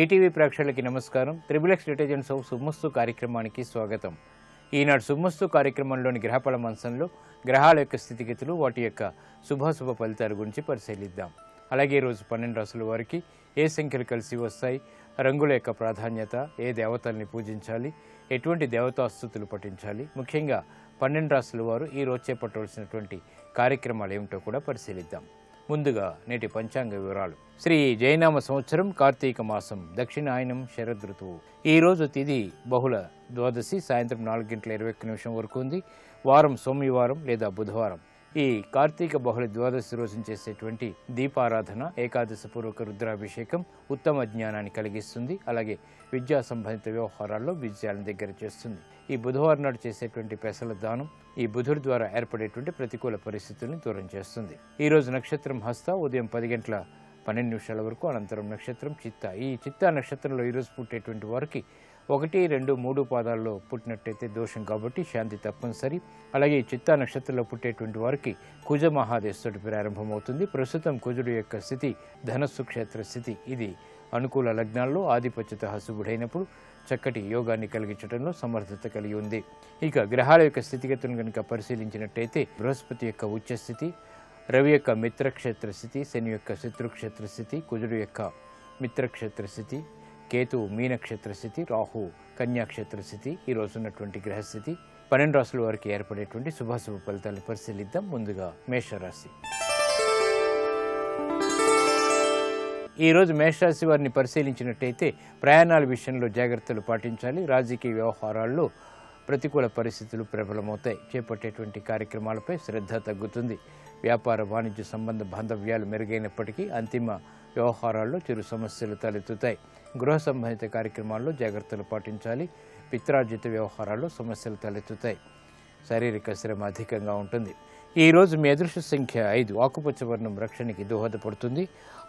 ETV ప్రేక్షకులకి నమస్కారం. Triple-X detergents of సుమస్తు కార్యక్రమానికి స్వాగతం. ఈనాడు సుమస్తు కార్యక్రమంలోని గ్రహఫల మంచంలో గ్రహాల యొక్క స్థితిగతులు, వాటి యొక్క శుభాశుభ ఫలితాల గురించి పరిశీలిద్దాం. అలాగే ఈరోజు 12 రాశుల వారికి ఏ సంఖ్యలు కలిసి వస్తాయి, రంగుల యొక్క ప్రాధాన్యత, ఏ దేవతల్ని పూజించాలి, ఎటువంటి దేవతాస్తుతులు పఠించాలి, ముఖ్యంగా 12 రాశుల వారు ఈరోజు చేపట్టవలసినటువంటి కార్యక్రమాలు ఏమిటో కూడా పరిశీలిద్దాం. ముందుగా నేటి పంచాంగ వివరాలు. శ్రీ జైనామ సంవత్సరం కార్తీక మాసం దక్షిణాయనం శరదృతువు. ఈరోజు తిథి బహుళ ద్వాదశి సాయంత్రం 4:21 వరకు ఉంది. వారం సోమవారం లేదా బుధవారం. ఈ కార్తీక బహుళ ద్వాదశి రోజున చేసేటువంటి దీపారాధన, ఏకాదశి పూర్వక రుద్రాభిషేకం ఉత్తమ జ్ఞానాన్ని కలిగిస్తుంది. అలాగే విద్యా సంబంధిత వ్యవహారాల్లో విజయాలను దగ్గర చేస్తుంది. ఈ బుధవారం నాడు చేసేటువంటి పెసల దానం ఈ బుధుడి ద్వారా ఏర్పడేటువంటి ప్రతికూల పరిస్థితుల్ని దూరం చేస్తుంది. ఈ రోజు నక్షత్రం హస్త, ఉదయం 10:12 వరకు. అనంతరం నక్షత్రం చిత్త. ఈ చిత్తా నక్షత్రంలో ఈరోజు పుట్టేటువంటి వారికి 1, 2, 3 పాదాల్లో పుట్టినట్టయితే దోషం కాబట్టి శాంతి తప్పనిసరి. అలాగే ఈ చిత్తా నక్షత్రంలో పుట్టేటువంటి వారికి కుజ మహాదేశుడి ప్రారంభమవుతుంది. ప్రస్తుతం కుజుడు యొక్క స్థితి ధనస్సు క్షేత్ర స్థితి. ఇది అనుకూల లగ్నాల్లో ఆధిపత్యత శుభుడైనప్పుడు చక్కటి యోగాన్ని కలిగించడంలో సమర్థత కలిగి ఉంది. ఇక గ్రహాల యొక్క స్థితిగతులను కనుక పరిశీలించినట్టయితే బృహస్పతి యొక్క ఉచ్చస్థితి, రవి యొక్క మిత్రక్షేత్ర స్థితి, శని యొక్క శత్రుక్షేత్ర స్థితి, కుజుడు యొక్క మిత్రక్షేత్ర స్థితి, కేతు మీనక్షేత్ర స్థితి, రాహు కన్యాక్షేత్ర స్థితి ఈ రోజు ఉన్నటువంటి గ్రహస్థితి. 12 రాశుల వారికి ఏర్పడేటువంటి శుభాశుభ ఫలితాలను పరిశీలిద్దాం. ముందుగా మేషరాశి. ఈరోజు మేషరాశి వారిని పరిశీలించినట్టయితే ప్రయాణాల విషయంలో జాగ్రత్తలు పాటించాలి. రాజకీయ వ్యవహారాల్లో ప్రతికూల పరిస్థితులు ప్రబలమవుతాయి. చేపట్టేటువంటి కార్యక్రమాలపై శ్రద్ధ తగ్గుతుంది. వ్యాపార వాణిజ్య సంబంధ బాంధవ్యాలు మెరుగైనప్పటికీ అంతిమ వ్యవహారాల్లో చిరు సమస్యలు తలెత్తుతాయి. గృహ సంబంధిత కార్యక్రమాల్లో జాగ్రత్తలు పాటించాలి. పిత్రార్జిత వ్యవహారాల్లో సమస్యలు తలెత్తుతాయి. శారీరక శ్రమ అధికంగా ఉంటుంది. ఈరోజు మీ అదృష్ట సంఖ్య 5. ఆకుపచ్చ వర్ణం రక్షణకి దోహదపడుతుంది.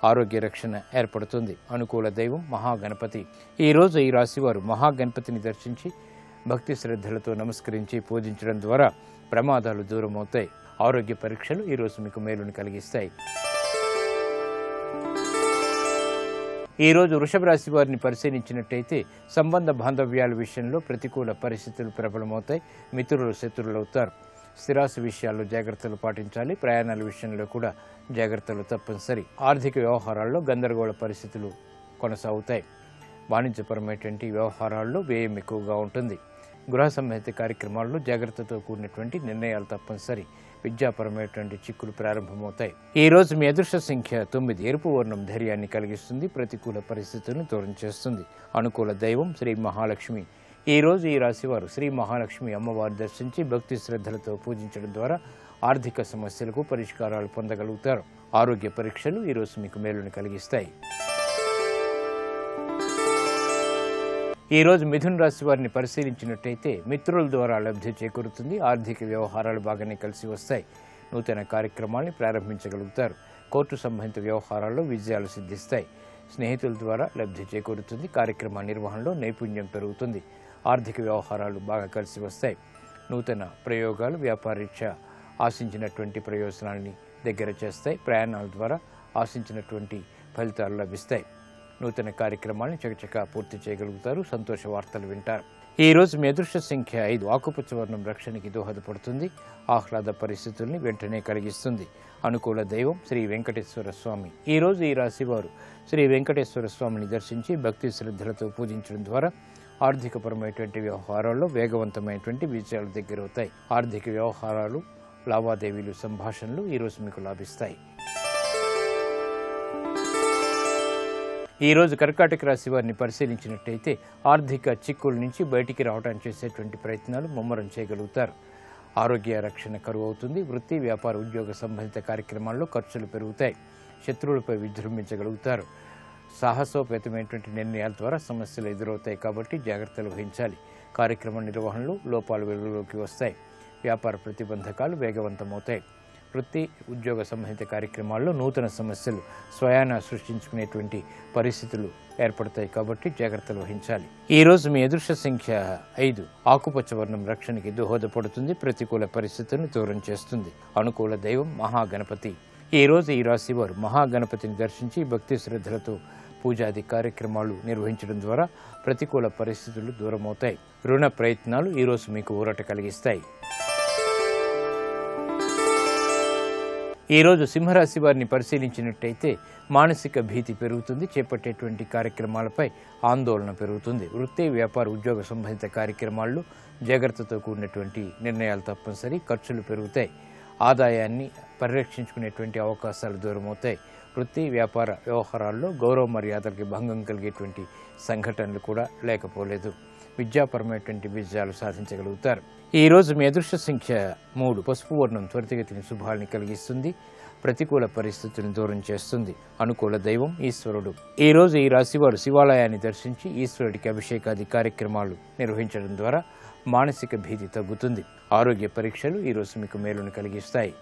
ఆరోగ్య రక్షణ ఏర్పడుతుంది. అనుకూల దైవం మహాగణపతి. ఈరోజు ఈ రాశివారు మహాగణపతిని దర్శించి భక్తి శ్రద్ధలతో నమస్కరించి పూజించడం ద్వారా ప్రమాదాలు దూరం అవుతాయి. ఆరోగ్య పరీక్షలు ఈరోజు మీకు మేలును కలిగిస్తాయి. ఈరోజు వృషభ రాశి వారిని పరిశీలించినట్టయితే సంబంధ బాంధవ్యాల విషయంలో ప్రతికూల పరిస్థితులు ప్రబలమవుతాయి. మిత్రులు శత్రువులు అవుతారు. స్థిరాస్తి విషయాల్లో జాగ్రత్తలు పాటించాలి. ప్రయాణాల విషయంలో కూడా జాగ్రత్తలు తప్పనిసరి. ఆర్థిక వ్యవహారాల్లో గందరగోళ పరిస్థితులు కొనసాగుతాయి. వాణిజ్యపరమైనటువంటి వ్యవహారాల్లో వ్యయం ఎక్కువగా ఉంటుంది. గృహ సంబంధిత కార్యక్రమాల్లో జాగ్రత్తతో కూడినటువంటి నిర్ణయాలు తప్పనిసరి. విద్యాపరమైనటువంటి చిక్కులు ప్రారంభమవుతాయి. ఈ రోజు మీ అదృష్ట సంఖ్య 9. ఎరుపు వర్ణం ధైర్యాన్ని కలిగిస్తుంది. ప్రతికూల పరిస్థితులను దూరం చేస్తుంది. అనుకూల దైవం శ్రీ మహాలక్ష్మి. ఈ రోజు ఈ రాశివారు శ్రీ మహాలక్ష్మి అమ్మవారిని దర్శించి భక్తి శ్రద్ధలతో పూజించడం ద్వారా ఆర్థిక సమస్యలకు పరిష్కారాలు పొందగలుగుతారు. ఆరోగ్య పరీక్షలు ఈరోజు మీకు మేలును కలిగిస్తాయి. ఈ రోజు మిథున రాశి వారిని పరిశీలించినట్టయితే మిత్రుల ద్వారా లబ్ధి చేకూరుతుంది. ఆర్థిక వ్యవహారాలు బాగానే కలిసి వస్తాయి. నూతన కార్యక్రమాల్ని ప్రారంభించగలుగుతారు. కోర్టు సంబంధిత వ్యవహారాల్లో విజయాలు సిద్ధిస్తాయి. స్నేహితుల ద్వారా లబ్ధి చేకూరుతుంది. కార్యక్రమ నిర్వహణలో నైపుణ్యం పెరుగుతుంది. ఆర్థిక వ్యవహారాలు బాగా కలిసి వస్తాయి. నూతన ప్రయోగాలు వ్యాపారరీత్యా ఆశించినటువంటి ప్రయోజనాల్ని దగ్గర చేస్తాయి. ప్రయాణాల ద్వారా ఆశించినటువంటి ఫలితాలు లభిస్తాయి. నూతన కార్యక్రమాలను చకచకా పూర్తి చేయగలుగుతారు. సంతోష వార్తలు వింటారు. ఈ రోజు మీ అదృష్ట సంఖ్య 5. ఆకుపచ్చ వర్ణం రక్షణకి దోహదపడుతుంది. ఆహ్లాద పరిస్థితుల్ని వెంటనే కలిగిస్తుంది. అనుకూల దైవం శ్రీ వెంకటేశ్వర స్వామి. ఈ రోజు ఈ రాశివారు శ్రీ వెంకటేశ్వర స్వామిని దర్శించి భక్తి శ్రద్ధలతో పూజించడం ద్వారా ఆర్థికపరమైనటువంటి వ్యవహారాల్లో వేగవంతమైనటువంటి విజయాలు దగ్గరవుతాయి. ఆర్థిక వ్యవహారాలు, లావాదేవీలు, సంభాషణలు ఈరోజు మీకు లాభిస్తాయి. ఈ రోజు కర్కాటక రాశి వారిని పరిశీలించినట్టయితే ఆర్థిక చిక్కుల నుంచి బయటికి రావడానికి చేసేటువంటి ప్రయత్నాలు ముమ్మరం చేయగలుగుతారు. ఆరోగ్య రక్షణ కరువు అవుతుంది. వృత్తి, వ్యాపార, ఉద్యోగ సంబంధిత కార్యక్రమాల్లో ఖర్చులు పెరుగుతాయి. శత్రువులపై విజృంభించగలుగుతారు. సాహసోపేతమైనటువంటి నిర్ణయాల ద్వారా సమస్యలు ఎదురవుతాయి కాబట్టి జాగ్రత్తలు వహించాలి. కార్యక్రమ నిర్వహణలో లోపాలు వెలుగులోకి వస్తాయి. వ్యాపార ప్రతిబంధకాలు వేగవంతమవుతాయి. వృత్తి, ఉద్యోగ సంబంధిత కార్యక్రమాల్లో నూతన సమస్యలు స్వయాన సృష్టించుకునేటువంటి పరిస్థితులు ఏర్పడతాయి కాబట్టి జాగ్రత్తలు వహించాలి. ఈ రోజు మీ అదృష్ట సంఖ్య 5. ఆకుపచ్చ వర్ణం రక్షణకి దోహదపడుతుంది. ప్రతికూల పరిస్థితులను దూరం చేస్తుంది. అనుకూల దైవం మహాగణపతి. ఈ రోజు ఈ రాశి వారు మహాగణపతిని దర్శించి భక్తి శ్రద్ధలతో పూజాది కార్యక్రమాలు నిర్వహించడం ద్వారా ప్రతికూల పరిస్థితులు దూరమవుతాయి. రుణ ప్రయత్నాలు ఈరోజు మీకు ఊరట కలిగిస్తాయి. ఈరోజు సింహరాశి వారిని పరిశీలించినట్టయితే మానసిక భీతి పెరుగుతుంది. చేపట్టేటువంటి కార్యక్రమాలపై ఆందోళన పెరుగుతుంది. వృత్తి, వ్యాపార, ఉద్యోగ సంబంధిత కార్యక్రమాల్లో జాగ్రత్తతో కూడినటువంటి నిర్ణయాలు తప్పనిసరి. ఖర్చులు పెరుగుతాయి. ఆదాయాన్ని పరిరక్షించుకునేటువంటి అవకాశాలు దూరమవుతాయి. వృత్తి, వ్యాపార వ్యవహారాల్లో గౌరవ మర్యాదలకి భంగం కలిగేటువంటి సంఘటనలు కూడా లేకపోలేదు. విద్యాపరమైనటువంటి విజయాలు సాధించగలుగుతారు. ఈరోజు మీ అదృష్ట సంఖ్య 3. పసుపు వర్ణం త్వరితగతిని శుభాల్ని కలిగిస్తుంది. ప్రతికూల పరిస్థితులను దూరం చేస్తుంది. అనుకూల దైవం ఈశ్వరుడు. ఈరోజు ఈ రాశివారు శివాలయాన్ని దర్శించి ఈశ్వరుడికి అభిషేకాది కార్యక్రమాలు నిర్వహించడం ద్వారా మానసిక భీతి తగ్గుతుంది. ఆరోగ్య పరీక్షలు ఈరోజు మీకు మేలును కలిగిస్తాయి.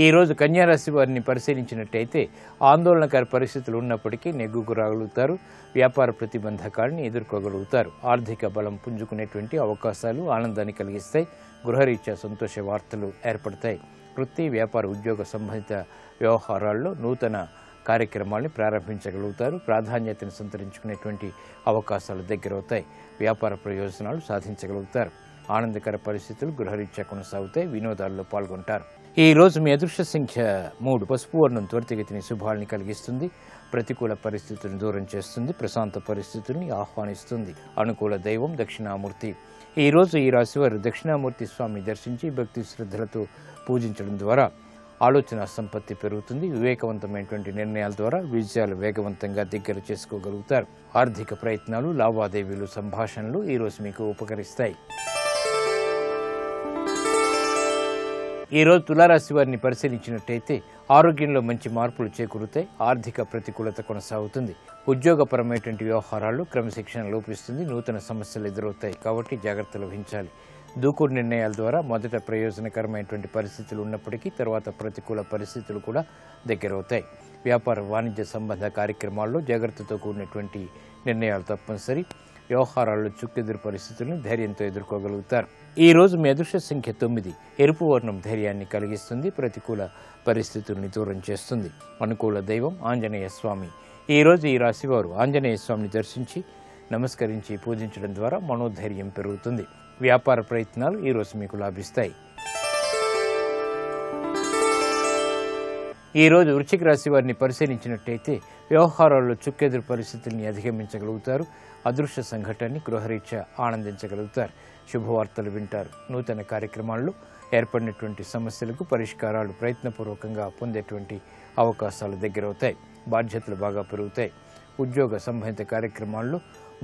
ఈరోజు కన్యారాశి వారిని పరిశీలించినట్టయితే ఆందోళనకర పరిస్థితులు ఉన్నప్పటికీ నెగ్గుకు రాగలుగుతారు. వ్యాపార ప్రతిబంధకాలను ఎదుర్కోగలుగుతారు. ఆర్థిక బలం పుంజుకునేటువంటి అవకాశాలు ఆనందాన్ని కలిగిస్తాయి. గృహరీత్యా సంతోష వార్తలు ఏర్పడతాయి. వృత్తి, వ్యాపార, ఉద్యోగ సంబంధిత వ్యవహారాల్లో నూతన కార్యక్రమాల్ని ప్రారంభించగలుగుతారు. ప్రాధాన్యతను సంతరించుకునేటువంటి అవకాశాలు దగ్గరవుతాయి. వ్యాపార ప్రయోజనాలు సాధించగలుగుతారు. ఆనందకర పరిస్థితులు గృహరీత్యా కొనసాగుతాయి. వినోదాల్లో పాల్గొంటారు. ఈ రోజు మీ అదృష్ట సంఖ్య 3. పసుపు వర్ణం త్వరితగతిని శుభాల్ని కలిగిస్తుంది. ప్రతికూల పరిస్థితులను దూరం చేస్తుంది. ప్రశాంత పరిస్థితుల్ని ఆహ్వానిస్తుంది. అనుకూల దైవం దక్షిణామూర్తి. ఈ రోజు ఈ రాశివారు దక్షిణామూర్తి స్వామిని దర్శించి భక్తి శ్రద్ధలతో పూజించడం ద్వారా ఆలోచన సంపత్తి పెరుగుతుంది. వివేకవంతమైనటువంటి నిర్ణయాల ద్వారా విజయాలు వేగవంతంగా దగ్గర చేసుకోగలుగుతారు. ఆర్థిక ప్రయత్నాలు, లావాదేవీలు, సంభాషణలు ఈరోజు మీకు ఉపకరిస్తాయి. ఈరోజు తులారాశి వారిని పరిశీలించినట్టయితే ఆరోగ్యంలో మంచి మార్పులు చేకూరుతాయి. ఆర్థిక ప్రతికూలత కొనసాగుతుంది. ఉద్యోగపరమైనటువంటి వ్యవహారాల్లో క్రమశిక్షణ లోపిస్తుంది. నూతన సమస్యలు ఎదురవుతాయి కాబట్టి జాగ్రత్తలు వహించాలి. దూకుడు నిర్ణయాల ద్వారా మొదట ప్రయోజనకరమైనటువంటి పరిస్థితులు ఉన్నప్పటికీ తర్వాత ప్రతికూల పరిస్థితులు కూడా దగ్గరవుతాయి. వ్యాపార, వాణిజ్య సంబంధ కార్యక్రమాల్లో జాగ్రత్తతో కూడినటువంటి నిర్ణయాలు తప్పనిసరి. వ్యవహారాల్లో చుక్కెదురు పరిస్థితులను ధైర్యంతో ఎదుర్కోగలుగుతారు. ఈ రోజు మీ అదృష్ట సంఖ్య 9. ఎరుపు వర్ణం ధైర్యాన్ని కలిగిస్తుంది. ప్రతికూల పరిస్థితుల్ని దూరం చేస్తుంది. అనుకూల దైవం ఆంజనేయ స్వామి. ఈ రోజు ఈ రాశివారు ఆంజనేయ స్వామిని దర్శించి నమస్కరించి పూజించడం ద్వారా మనోధైర్యం పెరుగుతుంది. వ్యాపార ప్రయత్నాలు ఈరోజు మీకు లాభిస్తాయి. ఈరోజు వృశ్చిక రాశి వారిని పరిశీలించినట్టయితే వ్యవహారాల్లో చుక్కెదురు పరిస్థితుల్ని అధిగమించగలుగుతారు. అదృశ్య సంఘటనని గృహరీత్యా ఆనందించగలుగుతారు. శుభవార్తలు వింటారు. నూతన కార్యక్రమాల్లో ఏర్పడినటువంటి సమస్యలకు పరిష్కారాలు ప్రయత్నపూర్వకంగా పొందేటువంటి అవకాశాలు దగ్గరవుతాయి. బాధ్యతలు బాగా పెరుగుతాయి. ఉద్యోగ సంబంధిత కార్యక్రమాల్లో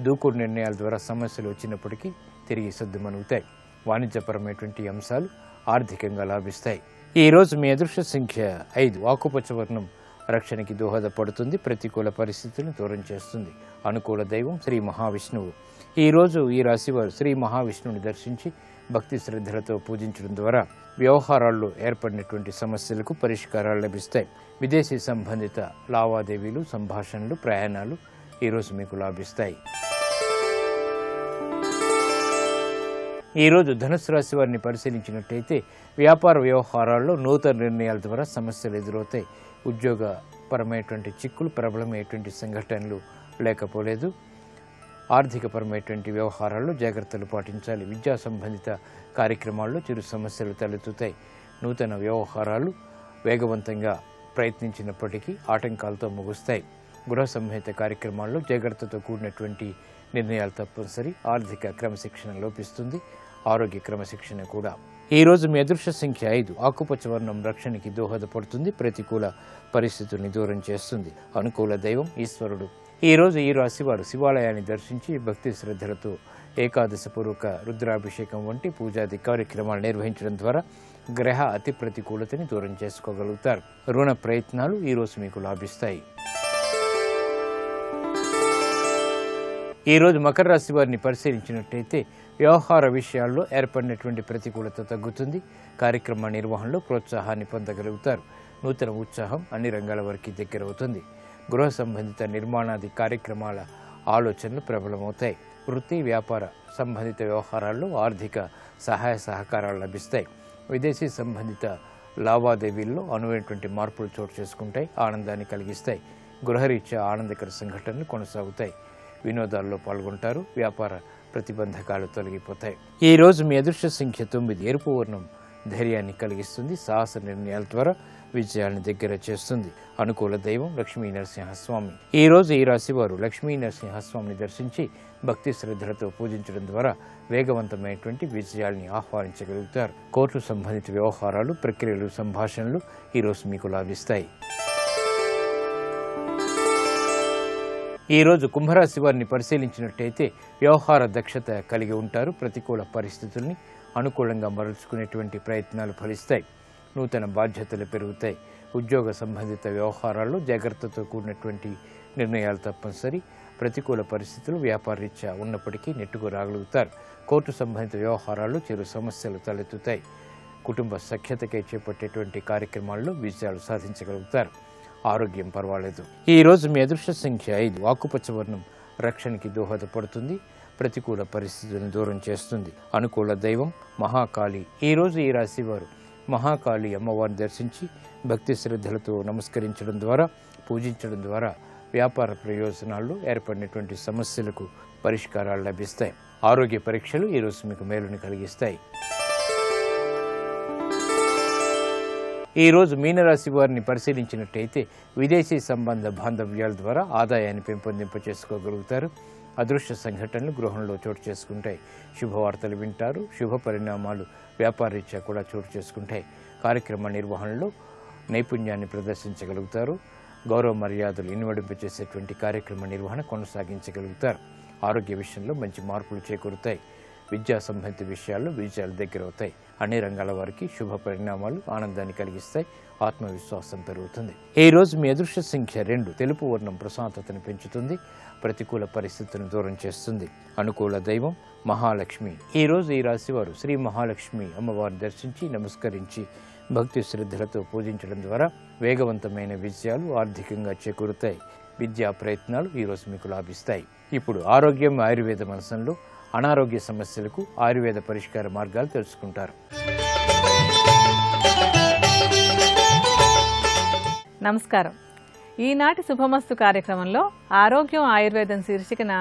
దూకుడు నిర్ణయాల ద్వారా సమస్యలు వచ్చినప్పటికీ తిరిగి సద్దుమణుగుతాయి. వాణిజ్యపరమైనటువంటి అంశాలు ఆర్థికంగా లాభిస్తాయి. ఈ రోజు మీ అదృష్ట సంఖ్య 5. ఆకుపచ్చ వర్ణం రక్షణకి దోహదపడుతుంది. ప్రతికూల పరిస్థితులను దూరం చేస్తుంది. అనుకూల దైవం శ్రీ మహావిష్ణువు. ఈరోజు ఈ రాశివారు శ్రీ మహావిష్ణువుని దర్శించి భక్తి శ్రద్ధలతో పూజించడం ద్వారా వ్యవహారాల్లో ఏర్పడినటువంటి సమస్యలకు పరిష్కారాలు లభిస్తాయి. విదేశీ సంబంధిత లావాదేవీలు, సంభాషణలు, ప్రయాణాలు ఈరోజు మీకు లాభిస్తాయి. ఈరోజు ధనుసు రాశి వారిని పరిశీలించినట్టయితే వ్యాపార వ్యవహారాల్లో నూతన నిర్ణయాల ద్వారా సమస్యలు ఎదురవుతాయి. ఉద్యోగపరమైనటువంటి చిక్కులు, ప్రబలమైనటువంటి సంఘటనలు లేకపోలేదు. ఆర్థికపరమైనటువంటి వ్యవహారాల్లో జాగ్రత్తలు పాటించాలి. విద్యా సంబంధిత కార్యక్రమాల్లో చిరు సమస్యలు తలెత్తుతాయి. నూతన వ్యవహారాలు వేగవంతంగా ప్రయత్నించినప్పటికీ ఆటంకాలతో ముగుస్తాయి. గృహ సంబంధిత కార్యక్రమాల్లో జాగ్రత్తతో కూడినటువంటి నిర్ణయాలు తప్పనిసరి. ఆర్థిక క్రమశిక్షణ లోపిస్తుంది. ఆరోగ్య క్రమశిక్షణ కూడా. ఈ రోజు మీ అదృష్ట సంఖ్య 5. ఆకుపచ్చ వర్ణం రక్షణకి దోహదపడుతుంది. ప్రతికూల పరిస్థితుల్ని దూరం చేస్తుంది. అనుకూల దైవం ఈశ్వరుడు. ఈ రోజు ఈ రాశివారు శివాలయాన్ని దర్శించి భక్తి శ్రద్ధలతో ఏకాదశపూర్వక రుద్రాభిషేకం వంటి పూజాది కార్యక్రమాలు నిర్వహించడం ద్వారా గ్రహ అతి ప్రతికూలతని దూరం చేసుకోగలుగుతారు. రుణ ప్రయత్నాలు ఈరోజు మీకు లాభిస్తాయి. ఈరోజు మకర రాశి వారిని పరిశీలించినట్టయితే వ్యవహార విషయాల్లో ఏర్పడినటువంటి ప్రతికూలత తగ్గుతుంది. కార్యక్రమ నిర్వహణలో ప్రోత్సాహాన్ని పొందగలుగుతారు. నూతన ఉత్సాహం అన్ని రంగాల వరకు దగ్గరవుతుంది. గృహ సంబంధిత నిర్మాణాది కార్యక్రమాల ఆలోచనలు ప్రబలమవుతాయి. వృత్తి, వ్యాపార సంబంధిత వ్యవహారాల్లో ఆర్థిక సహాయ సహకారాలు లభిస్తాయి. విదేశీ సంబంధిత లావాదేవీల్లో అనువైనటువంటి మార్పులు చోటు చేసుకుంటాయి, ఆనందాన్ని కలిగిస్తాయి. గృహరీత్యా ఆనందకర సంఘటనలు కొనసాగుతాయి. వినోదాల్లో పాల్గొంటారు. వ్యాపార ప్రతిబంధకాలు తొలగిపోతాయి. ఈ రోజు మీ అదృష్ట సంఖ్య 9. ఎరుపు వర్ణం ధైర్యాన్ని కలిగిస్తుంది. సాహస నిర్ణయాల ద్వారా విజయాన్ని దగ్గర చేస్తుంది. అనుకూల దైవం లక్ష్మీ నరసింహస్వామి. ఈ రోజు ఈ రాశి వారు లక్ష్మీ నరసింహస్వామిని దర్శించి భక్తి శ్రద్ధలతో పూజించడం ద్వారా వేగవంతమైనటువంటి విజయాల్ని ఆహ్వానించగలుగుతారు. కోర్టు సంబంధిత వ్యవహారాలు, ప్రక్రియలు, సంభాషణలు ఈరోజు మీకు లాభిస్తాయి. ఈరోజు కుంభరాశి వారిని పరిశీలించినట్టయితే వ్యవహార దక్షత కలిగి ఉంటారు. ప్రతికూల పరిస్థితుల్ని అనుకూలంగా మరల్చుకునేటువంటి ప్రయత్నాలు ఫలిస్తాయి. నూతన బాధ్యతలు పెరుగుతాయి. ఉద్యోగ సంబంధిత వ్యవహారాల్లో జాగ్రత్తతో కూడినటువంటి నిర్ణయాలు తప్పనిసరి. ప్రతికూల పరిస్థితులు వ్యాపారరీత్యా ఉన్నప్పటికీ నెట్టుకు రాగలుగుతారు. కోర్టు సంబంధిత వ్యవహారాల్లో చిరు సమస్యలు తలెత్తుతాయి. కుటుంబ సఖ్యతకై చేపట్టేటువంటి కార్యక్రమాల్లో విజయాలు సాధించగలుగుతారు. ఆరోగ్యం పర్వాలేదు. ఈ రోజు మీ అదృష్ట సంఖ్య 5. ఆకుపచ్చ వర్ణం రక్షణకి దోహదపడుతుంది. ప్రతికూల పరిస్థితులను దూరం చేస్తుంది. అనుకూల దైవం మహాకాళి. ఈ రోజు ఈ రాశి వారు మహాకాళి అమ్మవారిని దర్శించి భక్తి శ్రద్ధలతో నమస్కరించడం ద్వారా, పూజించడం ద్వారా వ్యాపార ప్రయోజనాల్లో ఏర్పడినటువంటి సమస్యలకు పరిష్కారాలు లభిస్తాయి. ఆరోగ్య పరీక్షలు ఈరోజు మీకు మేలుని కలిగిస్తాయి. ఈ రోజు మీనరాశి వారిని పరిశీలించినట్టయితే విదేశీ సంబంధ బాంధవ్యాల ద్వారా ఆదాయాన్ని పెంపొందింప చేసుకోగలుగుతారు. అదృష్ట సంఘటనలు గృహంలో చోటు చేసుకుంటాయి. శుభవార్తలు వింటారు. శుభ పరిణామాలు వ్యాపారరీత్యా కూడా చోటు చేసుకుంటాయి. కార్యక్రమ నిర్వహణలో నైపుణ్యాన్ని ప్రదర్శించగలుగుతారు. గౌరవ మర్యాదలు ఇనుమడింప చేసేటువంటి కార్యక్రమ నిర్వహణ కొనసాగించగలుగుతారు. ఆరోగ్య విషయంలో మంచి మార్పులు చేకూరుతాయి. విద్యా సంబంధిత విషయాల్లో విజయాలు దగ్గరవుతాయి. అన్ని రంగాల వారికి శుభ పరిణామాలు ఆనందాన్ని కలిగిస్తాయి. ఆత్మవిశ్వాసం పెరుగుతుంది. ఈ రోజు మీ అదృష్ట సంఖ్య 2. తెలుపు వర్ణం ప్రశాంతతను పెంచుతుంది. ప్రతికూల పరిస్థితులను దూరం చేస్తుంది. అనుకూల దైవం మహాలక్ష్మి. ఈ రోజు ఈ రాశి వారు శ్రీ మహాలక్ష్మి అమ్మవారిని దర్శించి నమస్కరించి భక్తి శ్రద్ధలతో పూజించడం ద్వారా వేగవంతమైన విజయాలు ఆర్థికంగా చేకూరుతాయి. విద్యా ప్రయత్నాలు ఈరోజు మీకు లాభిస్తాయి. ఇప్పుడు ఆరోగ్యం ఆయుర్వేద మనసంలో అనారోగ్య సమస్యలకు ఆయుర్వేద పరిష్కార మార్గాలు తెలుసుకుంటారు. నమస్కారం. ఈనాటి శుభమస్తు కార్యక్రమంలో ఆరోగ్యం ఆయుర్వేదం శీర్షికన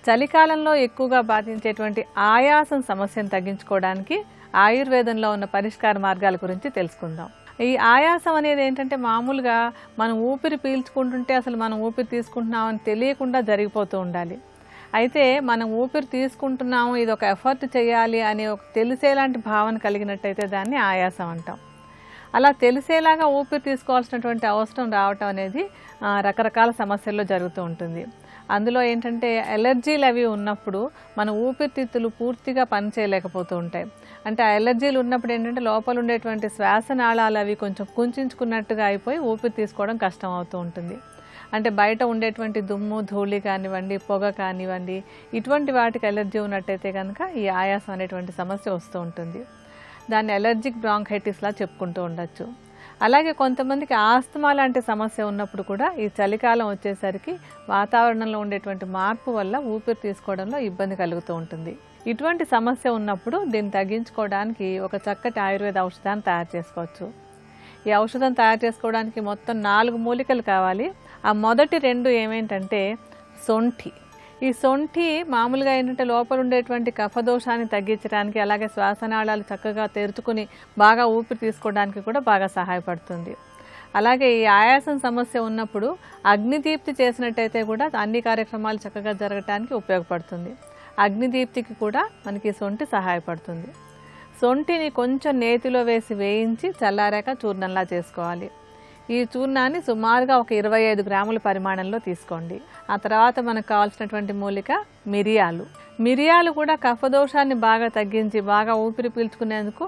చలికాలంలో ఎక్కువగా బాధించేటువంటి ఆయాసం సమస్యను తగ్గించుకోవడానికి ఆయుర్వేదంలో ఉన్న పరిష్కార మార్గాల గురించి తెలుసుకుందాం. ఈ ఆయాసం అనేది ఏంటంటే మామూలుగా మనం ఊపిరి పీల్చుకుంటుంటే అసలు మనం ఊపిరి తీసుకుంటున్నామని తెలియకుండా జరిగిపోతూ ఉండాలి. అయితే మనం ఊపిరి తీసుకుంటున్నాము, ఇది ఒక ఎఫర్ట్ చేయాలి అని ఒక తెలిసేలాంటి భావన కలిగినట్టయితే దాన్ని ఆయాసం అంటాం. అలా తెలిసేలాగా ఊపిరి తీసుకోవాల్సినటువంటి అవసరం రావటం అనేది రకరకాల సమస్యల్లో జరుగుతూ ఉంటుంది. అందులో ఏంటంటే ఎలర్జీలు అవి ఉన్నప్పుడు మన ఊపిరితిత్తులు పూర్తిగా పనిచేయలేకపోతూ ఉంటాయి. అంటే ఆ ఎలర్జీలు ఉన్నప్పుడు ఏంటంటే లోపల ఉండేటువంటి శ్వాసనాళాలు అవి కొంచెం కుంచుకున్నట్టుగా అయిపోయి ఊపిరి తీసుకోవడం కష్టం అవుతూ ఉంటుంది. అంటే బయట ఉండేటువంటి దుమ్ము, ధూళి కానివ్వండి, పొగ కానివ్వండి, ఇటువంటి వాటికి ఎలర్జీ ఉన్నట్టయితే కనుక ఈ ఆయాసం అనేటువంటి సమస్య వస్తూ ఉంటుంది. దాన్ని ఎలర్జిక్ బ్రాంకైటిస్లా చెప్పుకుంటూ ఉండొచ్చు. అలాగే కొంతమందికి ఆస్తమా లాంటి సమస్య ఉన్నప్పుడు కూడా ఈ చలికాలం వచ్చేసరికి వాతావరణంలో ఉండేటువంటి మార్పు వల్ల ఊపిరి తీసుకోవడంలో ఇబ్బంది కలుగుతూ ఉంటుంది. ఇటువంటి సమస్య ఉన్నప్పుడు దీన్ని తగ్గించుకోవడానికి ఒక చక్కటి ఆయుర్వేద ఔషధాన్ని తయారు చేసుకోవచ్చు. ఈ ఔషధం తయారు చేసుకోవడానికి మొత్తం 4 మూలికలు కావాలి. ఆ మొదటి 2 ఏమేంటంటే సొంఠి. ఈ సొంఠి మామూలుగా ఏంటంటే లోపల ఉండేటువంటి కఫదోషాన్ని తగ్గించడానికి, అలాగే శ్వాసనాళాలు చక్కగా తెరుచుకుని బాగా ఊపిరి తీసుకోవడానికి కూడా బాగా సహాయపడుతుంది. అలాగే ఈ ఆయాసం సమస్య ఉన్నప్పుడు అగ్నిదీప్తి చేసినట్టయితే కూడా అన్ని కార్యక్రమాలు చక్కగా జరగడానికి ఉపయోగపడుతుంది. అగ్నిదీప్తికి కూడా మనకి సొంఠి సహాయపడుతుంది. సొంఠిని కొంచెం నేతిలో వేసి వేయించి చల్లారాక చూర్ణంలా చేసుకోవాలి. ఈ చూర్ణాన్ని సుమారుగా ఒక 25 గ్రాముల పరిమాణంలో తీసుకోండి. ఆ తర్వాత మనకు కావాల్సినటువంటి మూలిక మిరియాలు. మిరియాలు కూడా కఫదోషాన్ని బాగా తగ్గించి బాగా ఊపిరి పీల్చుకునేందుకు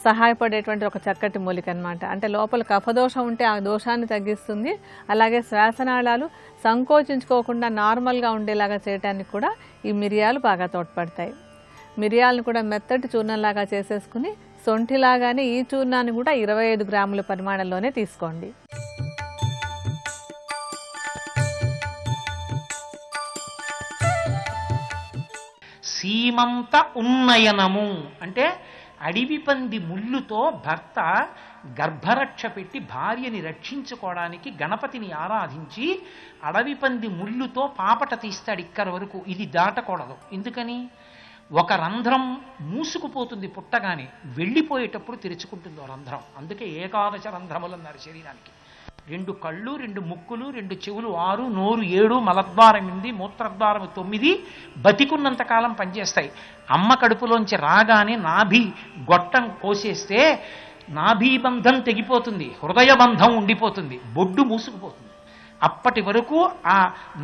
సహాయపడేటువంటి ఒక చక్కటి మూలిక అన్నమాట. అంటే లోపల కఫదోషం ఉంటే ఆ దోషాన్ని తగ్గిస్తుంది. అలాగే శ్వాసనాళాలు సంకోచించుకోకుండా నార్మల్గా ఉండేలాగా చేయడానికి కూడా ఈ మిరియాలు బాగా తోడ్పడతాయి. మిరియాలను కూడా మెత్తటి చూర్ణంలాగా చేసేసుకుని సొంఠిలాగానే ఈ చూర్ణాన్ని కూడా 25 గ్రాముల పరిమాణంలోనే తీసుకోండి. సీమంత ఉన్నయనము అంటే అడవి పంది ముళ్ళుతో భర్త గర్భరక్ష పెట్టి భార్యని రక్షించుకోవడానికి గణపతిని ఆరాధించి అడవి పంది ముళ్ళుతో పాపట తీస్తాడు ఇక్కడి వరకు. ఇది దాటకూడదు. ఎందుకని? ఒక రంధ్రం మూసుకుపోతుంది పుట్టగానే, వెళ్ళిపోయేటప్పుడు తెరుచుకుంటుంది రంధ్రం. అందుకే ఏకాదశ రంధ్రములు అన్నారు శరీరానికి. 2 కళ్ళు, 2 ముక్కులు, 2 చెవులు 6, నోరు 7, మలద్వారం 8, మూత్రద్వారం 9 బతికున్నంతకాలం పనిచేస్తాయి. అమ్మ కడుపులోంచి రాగానే నాభి గొట్టం కోసేస్తే నాభీబంధం తెగిపోతుంది, హృదయ బంధం ఉండిపోతుంది, బొడ్డు మూసుకుపోతుంది. అప్పటి వరకు ఆ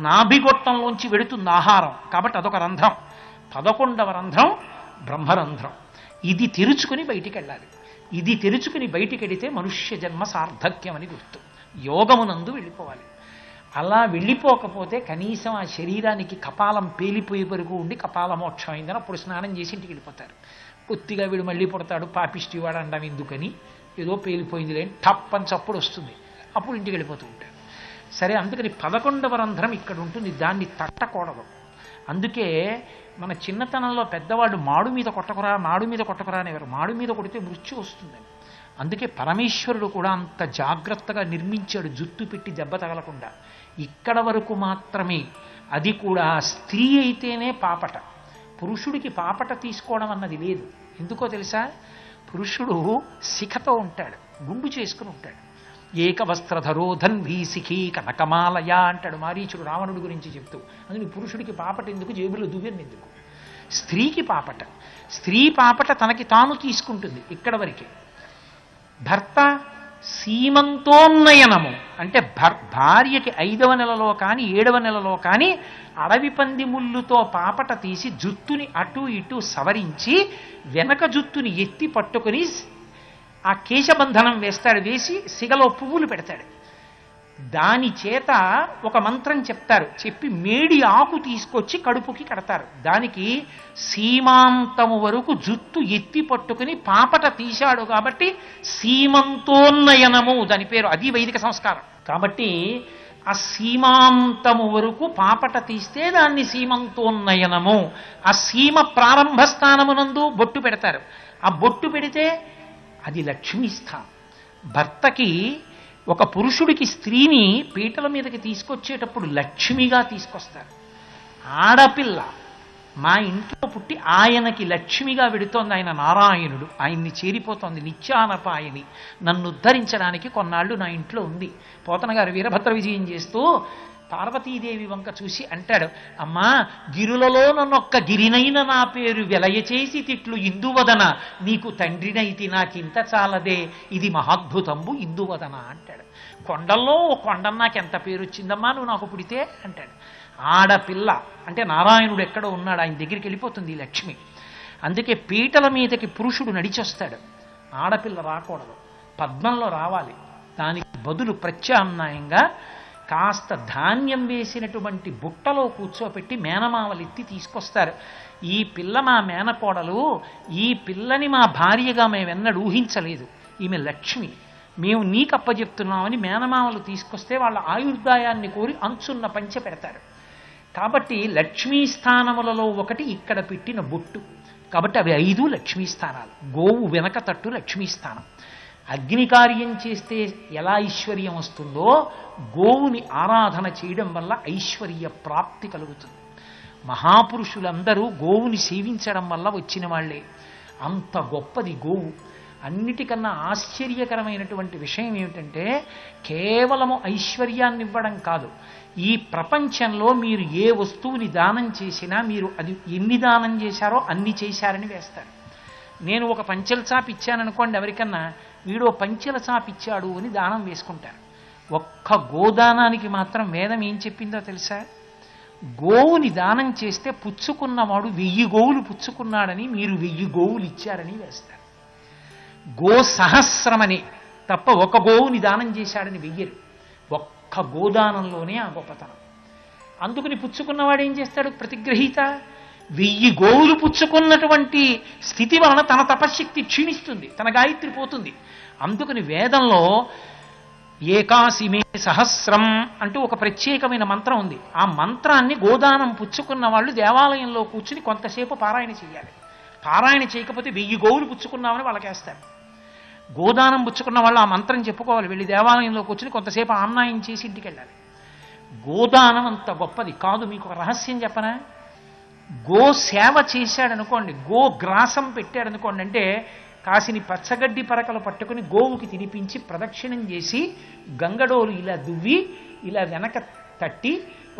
నాభిగొట్టంలోంచి వెడుతుంది ఆహారం. కాబట్టి అదొక రంధ్రం. 11వ రంధ్రం బ్రహ్మరంధ్రం. ఇది తెరుచుకుని బయటికి వెళ్ళాలి. ఇది తెరుచుకుని బయటికి వెడితే మనుష్య జన్మ సార్థక్యం అని గుర్తు. యోగమునందు వెళ్ళిపోవాలి. అలా వెళ్ళిపోకపోతే కనీసం ఆ శరీరానికి కపాలం పేలిపోయే వరకు ఉండి కపాల మోక్షం అయిందని అప్పుడు స్నానం చేసి ఇంటికి వెళ్ళిపోతారు. కొద్దిగా వీడు మళ్ళీ పుడతాడు, పాపిష్టి వాడు అండం ఎందుకని, ఏదో పేలిపోయింది లేని టప్ అని చప్పుడు వస్తుంది, అప్పుడు ఇంటికి వెళ్ళిపోతూ ఉంటారు. సరే, అందుకని 11వ రంధ్రం ఇక్కడ ఉంటుంది, దాన్ని తట్టకూడదు. అందుకే మన చిన్నతనంలో పెద్దవాళ్ళు మాడు మీద కొట్టకురా, మాడు మీద కొట్టకురా అనేవారు. మాడు మీద కొడితే మృత్యు వస్తుందని. అందుకే పరమేశ్వరుడు కూడా అంత జాగ్రత్తగా నిర్మించాడు, జుట్టు పెట్టి దెబ్బ తగలకుండా. ఇక్కడ వరకు మాత్రమే. అది కూడా స్త్రీ అయితేనే పాపట. పురుషుడికి పాపట తీసుకోవడం అన్నది లేదు. ఎందుకో తెలుసా? పురుషుడు శిఖతో ఉంటాడు, గుండు చేసుకుని ఉంటాడు. ఏకవస్త్రధరో ధన్వీ శిఖీ కనకమాలయ అంటాడు మారీచుడు రావణుడి గురించి చెప్తూ. అందుకని పురుషుడికి పాపట ఎందుకు, జేబులో దువ్వెన ఎందుకు? స్త్రీకి పాపట. స్త్రీ పాపట తనకి తాను తీసుకుంటుంది ఇక్కడ వరకే. భర్త సీమంతోన్నయనము అంటే భార్యకి 5వ నెలలో కానీ 7వ నెలలో కానీ అడవి పంది ముళ్ళుతో పాపట తీసి జుత్తుని అటు ఇటు సవరించి వెనక జుత్తుని ఎత్తి పట్టుకుని ఆ కేశబంధనం వేస్తాడు. వేసి సిగలో పువ్వులు పెడతాడు. దాని చేత ఒక మంత్రం చెప్తారు. చెప్పి మేడి ఆకు తీసుకొచ్చి కడుపుకి కడతారు. దానికి సీమాంతము వరకు జుత్తు ఎత్తి పట్టుకుని పాపట తీశాడు కాబట్టి సీమంతోన్నయనము దాని పేరు. అది వైదిక సంస్కారం. కాబట్టి ఆ సీమాంతము వరకు పాపట తీస్తే దాన్ని సీమంతోన్నయనము. ఆ సీమ ప్రారంభ స్థానమునందు బొట్టు పెడతారు. ఆ బొట్టు పెడితే అది లక్ష్మీ స్థానం. భర్తకి ఒక పురుషుడికి స్త్రీని పీటల మీదకి తీసుకొచ్చేటప్పుడు లక్ష్మిగా తీసుకొస్తారు. ఆడపిల్ల మా ఇంట్లో పుట్టి ఆయనకి లక్ష్మిగా వెడుతోంది. ఆయన నారాయణుడు, ఆయన్ని చేరిపోతోంది. నిత్యానపాయని నన్ను ఉద్ధరించడానికి కొన్నాళ్ళు నా ఇంట్లో ఉంది. పోతన గారు వీరభద్ర విజయం చేస్తూ పార్వతీదేవి వంక చూసి అంటాడు, అమ్మా గిరులలో నన్నొక్క గిరినైన నా పేరు వెలయచేసి తిట్లు ఇందువదన, నీకు తండ్రినైతి నాకింత చాలదే, ఇది మహాద్భుతంబు ఇందువదన అంటాడు. కొండల్లో ఓ కొండ నాకెంత పేరు వచ్చిందమ్మా నువ్వు నాకు పుడితే అంటాడు. ఆడపిల్ల అంటే నారాయణుడు ఎక్కడో ఉన్నాడు, ఆయన దగ్గరికి వెళ్ళిపోతుంది ఈ లక్ష్మి. అందుకే పీటల మీదకి పురుషుడు నడిచొస్తాడు, ఆడపిల్ల రాకూడదు, పద్మంలో రావాలి. దానికి బదులు ప్రత్యామ్నాయంగా కాస్త ధాన్యం వేసినటువంటి బుట్టలో కూర్చోపెట్టి మేనమావలెత్తి తీసుకొస్తారు. ఈ పిల్ల మా మేనకోడలు, ఈ పిల్లని మా భార్యగా మేమెన్నడూ ఊహించలేదు, ఈమె లక్ష్మి, మేము నీకు అప్పచెప్తున్నామని మేనమావలు తీసుకొస్తే వాళ్ళ ఆయుర్దాయాన్ని కోరి అంచున్న పంచె పెడతారు. కాబట్టి లక్ష్మీ స్థానములలో ఒకటి ఇక్కడ పెట్టిన బొట్టు. కాబట్టి అవి 5 లక్ష్మీ స్థానాలు. గోవు వెనక తట్టు లక్ష్మీ స్థానం. అగ్ని కార్యం చేస్తే ఎలా ఐశ్వర్యం వస్తుందో గోవుని ఆరాధన చేయడం వల్ల ఐశ్వర్య ప్రాప్తి కలుగుతుంది. మహాపురుషులందరూ గోవుని సేవించడం వల్ల వచ్చిన వాళ్లే. అంత గొప్పది గోవు. అన్నిటికన్నా ఆశ్చర్యకరమైనటువంటి విషయం ఏమిటంటే కేవలము ఐశ్వర్యాన్ని ఇవ్వడం కాదు, ఈ ప్రపంచంలో మీరు ఏ వస్తువుని దానం చేసినా మీరు అది ఎన్ని దానం చేశారో అన్ని చేశారని వేస్తారు. నేను ఒక పంచెల చాపు ఇచ్చాననుకోండి, ఎవరికన్నా వీడో పంచెల చాపు ఇచ్చాడు అని దానం వేసుకుంటారు. ఒక్క గోదానానికి మాత్రం వేదం ఏం చెప్పిందో తెలుసా? గోవుని దానం చేస్తే పుచ్చుకున్నవాడు 1000 గోవులు పుచ్చుకున్నాడని, మీరు 1000 గోవులు ఇచ్చారని వేస్తారు. గో సహస్రమని తప్ప ఒక గోవుని దానం చేశాడని వెయ్యరు. ఒక్క గోదానంలోనే ఆ గొప్పతనం. అందుకని పుచ్చుకున్నవాడు ఏం చేస్తాడు? ప్రతిగ్రహీత 1000 గోవులు పుచ్చుకున్నటువంటి స్థితి వలన తన తపశ్శక్తి క్షీణిస్తుంది, తన గాయత్రి పోతుంది. అందుకని వేదంలో ఏకాశిమే సహస్రం అంటూ ఒక ప్రత్యేకమైన మంత్రం ఉంది. ఆ మంత్రాన్ని గోదానం పుచ్చుకున్న వాళ్ళు దేవాలయంలో కూర్చుని కొంతసేపు పారాయణ చేయాలి. పారాయణ చేయకపోతే 1000 గోవులు పుచ్చుకున్నామని వాళ్ళకేస్తారు. గోదానం పుచ్చుకున్న వాళ్ళు ఆ మంత్రం చెప్పుకోవాలి, వెళ్ళి దేవాలయంలో కూర్చుని కొంతసేపు ఆమ్నాయం చేసి ఇంటికి వెళ్ళాలి. గోదానం అంత గొప్పది కాదు. మీకు ఒక రహస్యం చెప్పనా? గో సేవ చేశాడనుకోండి, గో గ్రాసం పెట్టాడనుకోండి, అంటే కాసిని పచ్చగడ్డి పరకలు పట్టుకుని గోవుకి తినిపించి ప్రదక్షిణం చేసి గంగడోలు ఇలా దువ్వి ఇలా వెనక తట్టి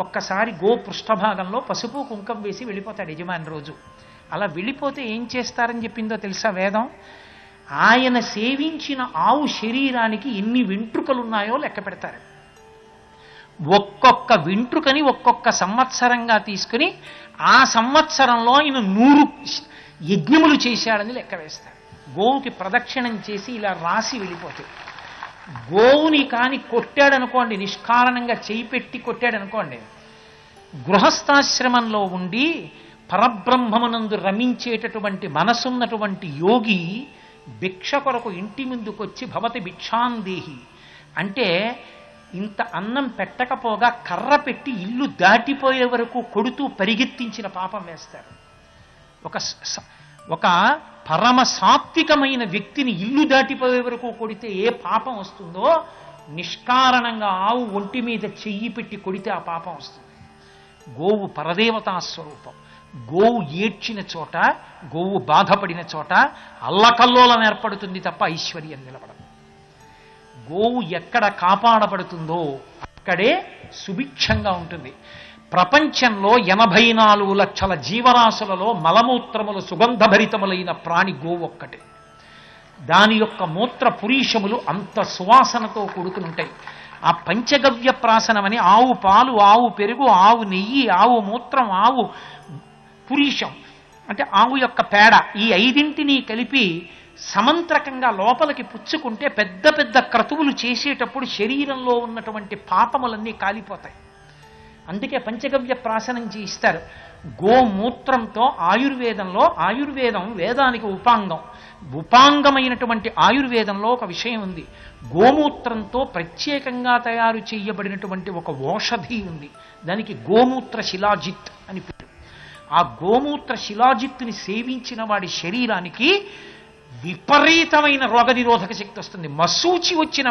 ఒక్కసారి గో పృష్ఠభాగంలో పసుపు కుంకం వేసి వెళ్ళిపోతాడు యజమాని రోజు. అలా వెళ్ళిపోతే ఏం చేస్తారని చెప్పిందో తెలుసా వేదం? ఆయన సేవించిన ఆవు శరీరానికి ఎన్ని వెంట్రుకలున్నాయో లెక్క పెడతారు. ఒక్కొక్క వెంట్రుకని ఒక్కొక్క సంవత్సరంగా తీసుకుని ఆ సంవత్సరంలో ఆయన 100 యజ్ఞములు చేశాడని లెక్క వేస్తారు. గోవుకి ప్రదక్షిణం చేసి ఇలా రాసి వెళ్ళిపోతాయి. గోవుని కాని కొట్టాడనుకోండి, నిష్కారణంగా చేయి పెట్టి కొట్టాడనుకోండి, గృహస్థాశ్రమంలో ఉండి పరబ్రహ్మమునందు రమించేటటువంటి మనసున్నటువంటి యోగి భిక్ష కొరకు ఇంటి ముందుకొచ్చి భవతి భిక్షాందేహి అంటే ఇంత అన్నం పెట్టకపోగా కర్ర పెట్టి ఇల్లు దాటిపోయే వరకు కొడుతూ పరిగెత్తించిన పాపం వేస్తారు. ఒక పరమ సాత్వికమైన వ్యక్తిని ఇల్లు దాటిపోయే వరకు కొడితే ఏ పాపం వస్తుందో, నిష్కారణంగా ఆవు ఒంటి మీద చెయ్యి పెట్టి కొడితే ఆ పాపం వస్తుంది. గోవు పరదేవతా స్వరూపం. గోవు ఏడ్చిన చోట, గోవు బాధపడిన చోట అల్లకల్లోలం ఏర్పడుతుంది తప్ప ఐశ్వర్యం నిలబడదు. గోవు ఎక్కడ కాపాడబడుతుందో అక్కడే సుభిక్షంగా ఉంటుంది. ప్రపంచంలో 84 లక్షల జీవరాశులలో మలమూత్రములు సుగంధభరితములైన ప్రాణి గోవు ఒక్కటే. దాని యొక్క మూత్ర పురీషములు అంత సువాసనతో కూడుకుని ఉంటాయి. ఆ పంచగవ్య ప్రాసనమని ఆవు పాలు, ఆవు పెరుగు, ఆవు నెయ్యి, ఆవు మూత్రం, ఆవు పురీషం అంటే ఆవు యొక్క పేడ, ఈ 5ంటిని కలిపి సమంత్రకంగా లోపలికి పుచ్చుకుంటే పెద్ద పెద్ద క్రతువులు చేసేటప్పుడు శరీరంలో ఉన్నటువంటి పాపములన్నీ కాలిపోతాయి. అందుకే పంచగవ్య ప్రాసనం చేయిస్తారు. గోమూత్రంతో ఆయుర్వేదం వేదానికి ఉపాంగమైనటువంటి ఆయుర్వేదంలో ఒక విషయం ఉంది. గోమూత్రంతో ప్రత్యేకంగా తయారు చేయబడినటువంటి ఒక ఔషధి ఉంది. దానికి గోమూత్ర శిలాజిత్ అని పేరు. ఆ గోమూత్ర శిలాజిత్తుని సేవించిన వాడి శరీరానికి విపరీతమైన రోగనిరోధక శక్తి వస్తుంది. మసూచి వచ్చిన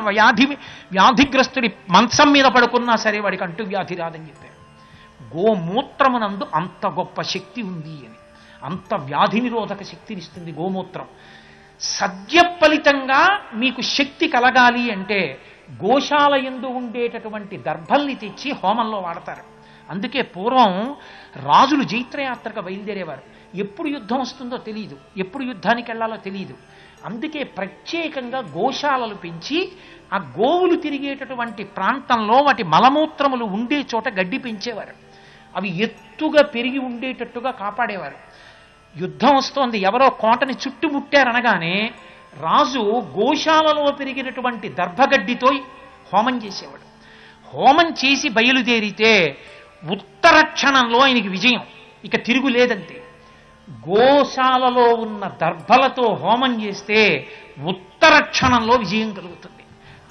వ్యాధిగ్రస్తుడి మంచం మీద పడుకున్నా సరే వాడికి అంటువ్యాధి రాదని చెప్పారు. గోమూత్రమునందు అంత గొప్ప శక్తి ఉంది అని, అంత వ్యాధి నిరోధక శక్తినిస్తుంది గోమూత్రం. సద్య ఫలితంగా మీకు శక్తి కలగాలి అంటే గోశాల యందు ఉండేటటువంటి దర్భల్ని తెచ్చి హోమంలో వాడతారు. అందుకే పూర్వం రాజులు జైత్రయాత్రకు బయలుదేరేవారు. ఎప్పుడు యుద్ధం వస్తుందో తెలియదు, ఎప్పుడు యుద్ధానికి వెళ్ళాలో తెలియదు. అందుకే ప్రత్యేకంగా గోశాలలు పెంచి ఆ గోవులు తిరిగేటటువంటి ప్రాంతంలో వాటి మలమూత్రములు ఉండే చోట గడ్డి పెంచేవారు. అవి ఎత్తుగా పెరిగి ఉండేటట్టుగా కాపాడేవారు. యుద్ధం వస్తోంది, ఎవరో కోటని చుట్టుముట్టారనగానే రాజు గోశాలలో పెరిగినటువంటి దర్భగడ్డితో హోమం చేసేవాడు. హోమం చేసి బయలుదేరితే ఉత్తర క్షణంలో ఆయనకి విజయం, ఇక తిరుగులేదంతే. గోశాలలో ఉన్న దర్భలతో హోమం చేస్తే ఉత్తర క్షణంలో విజయం కలుగుతుంది.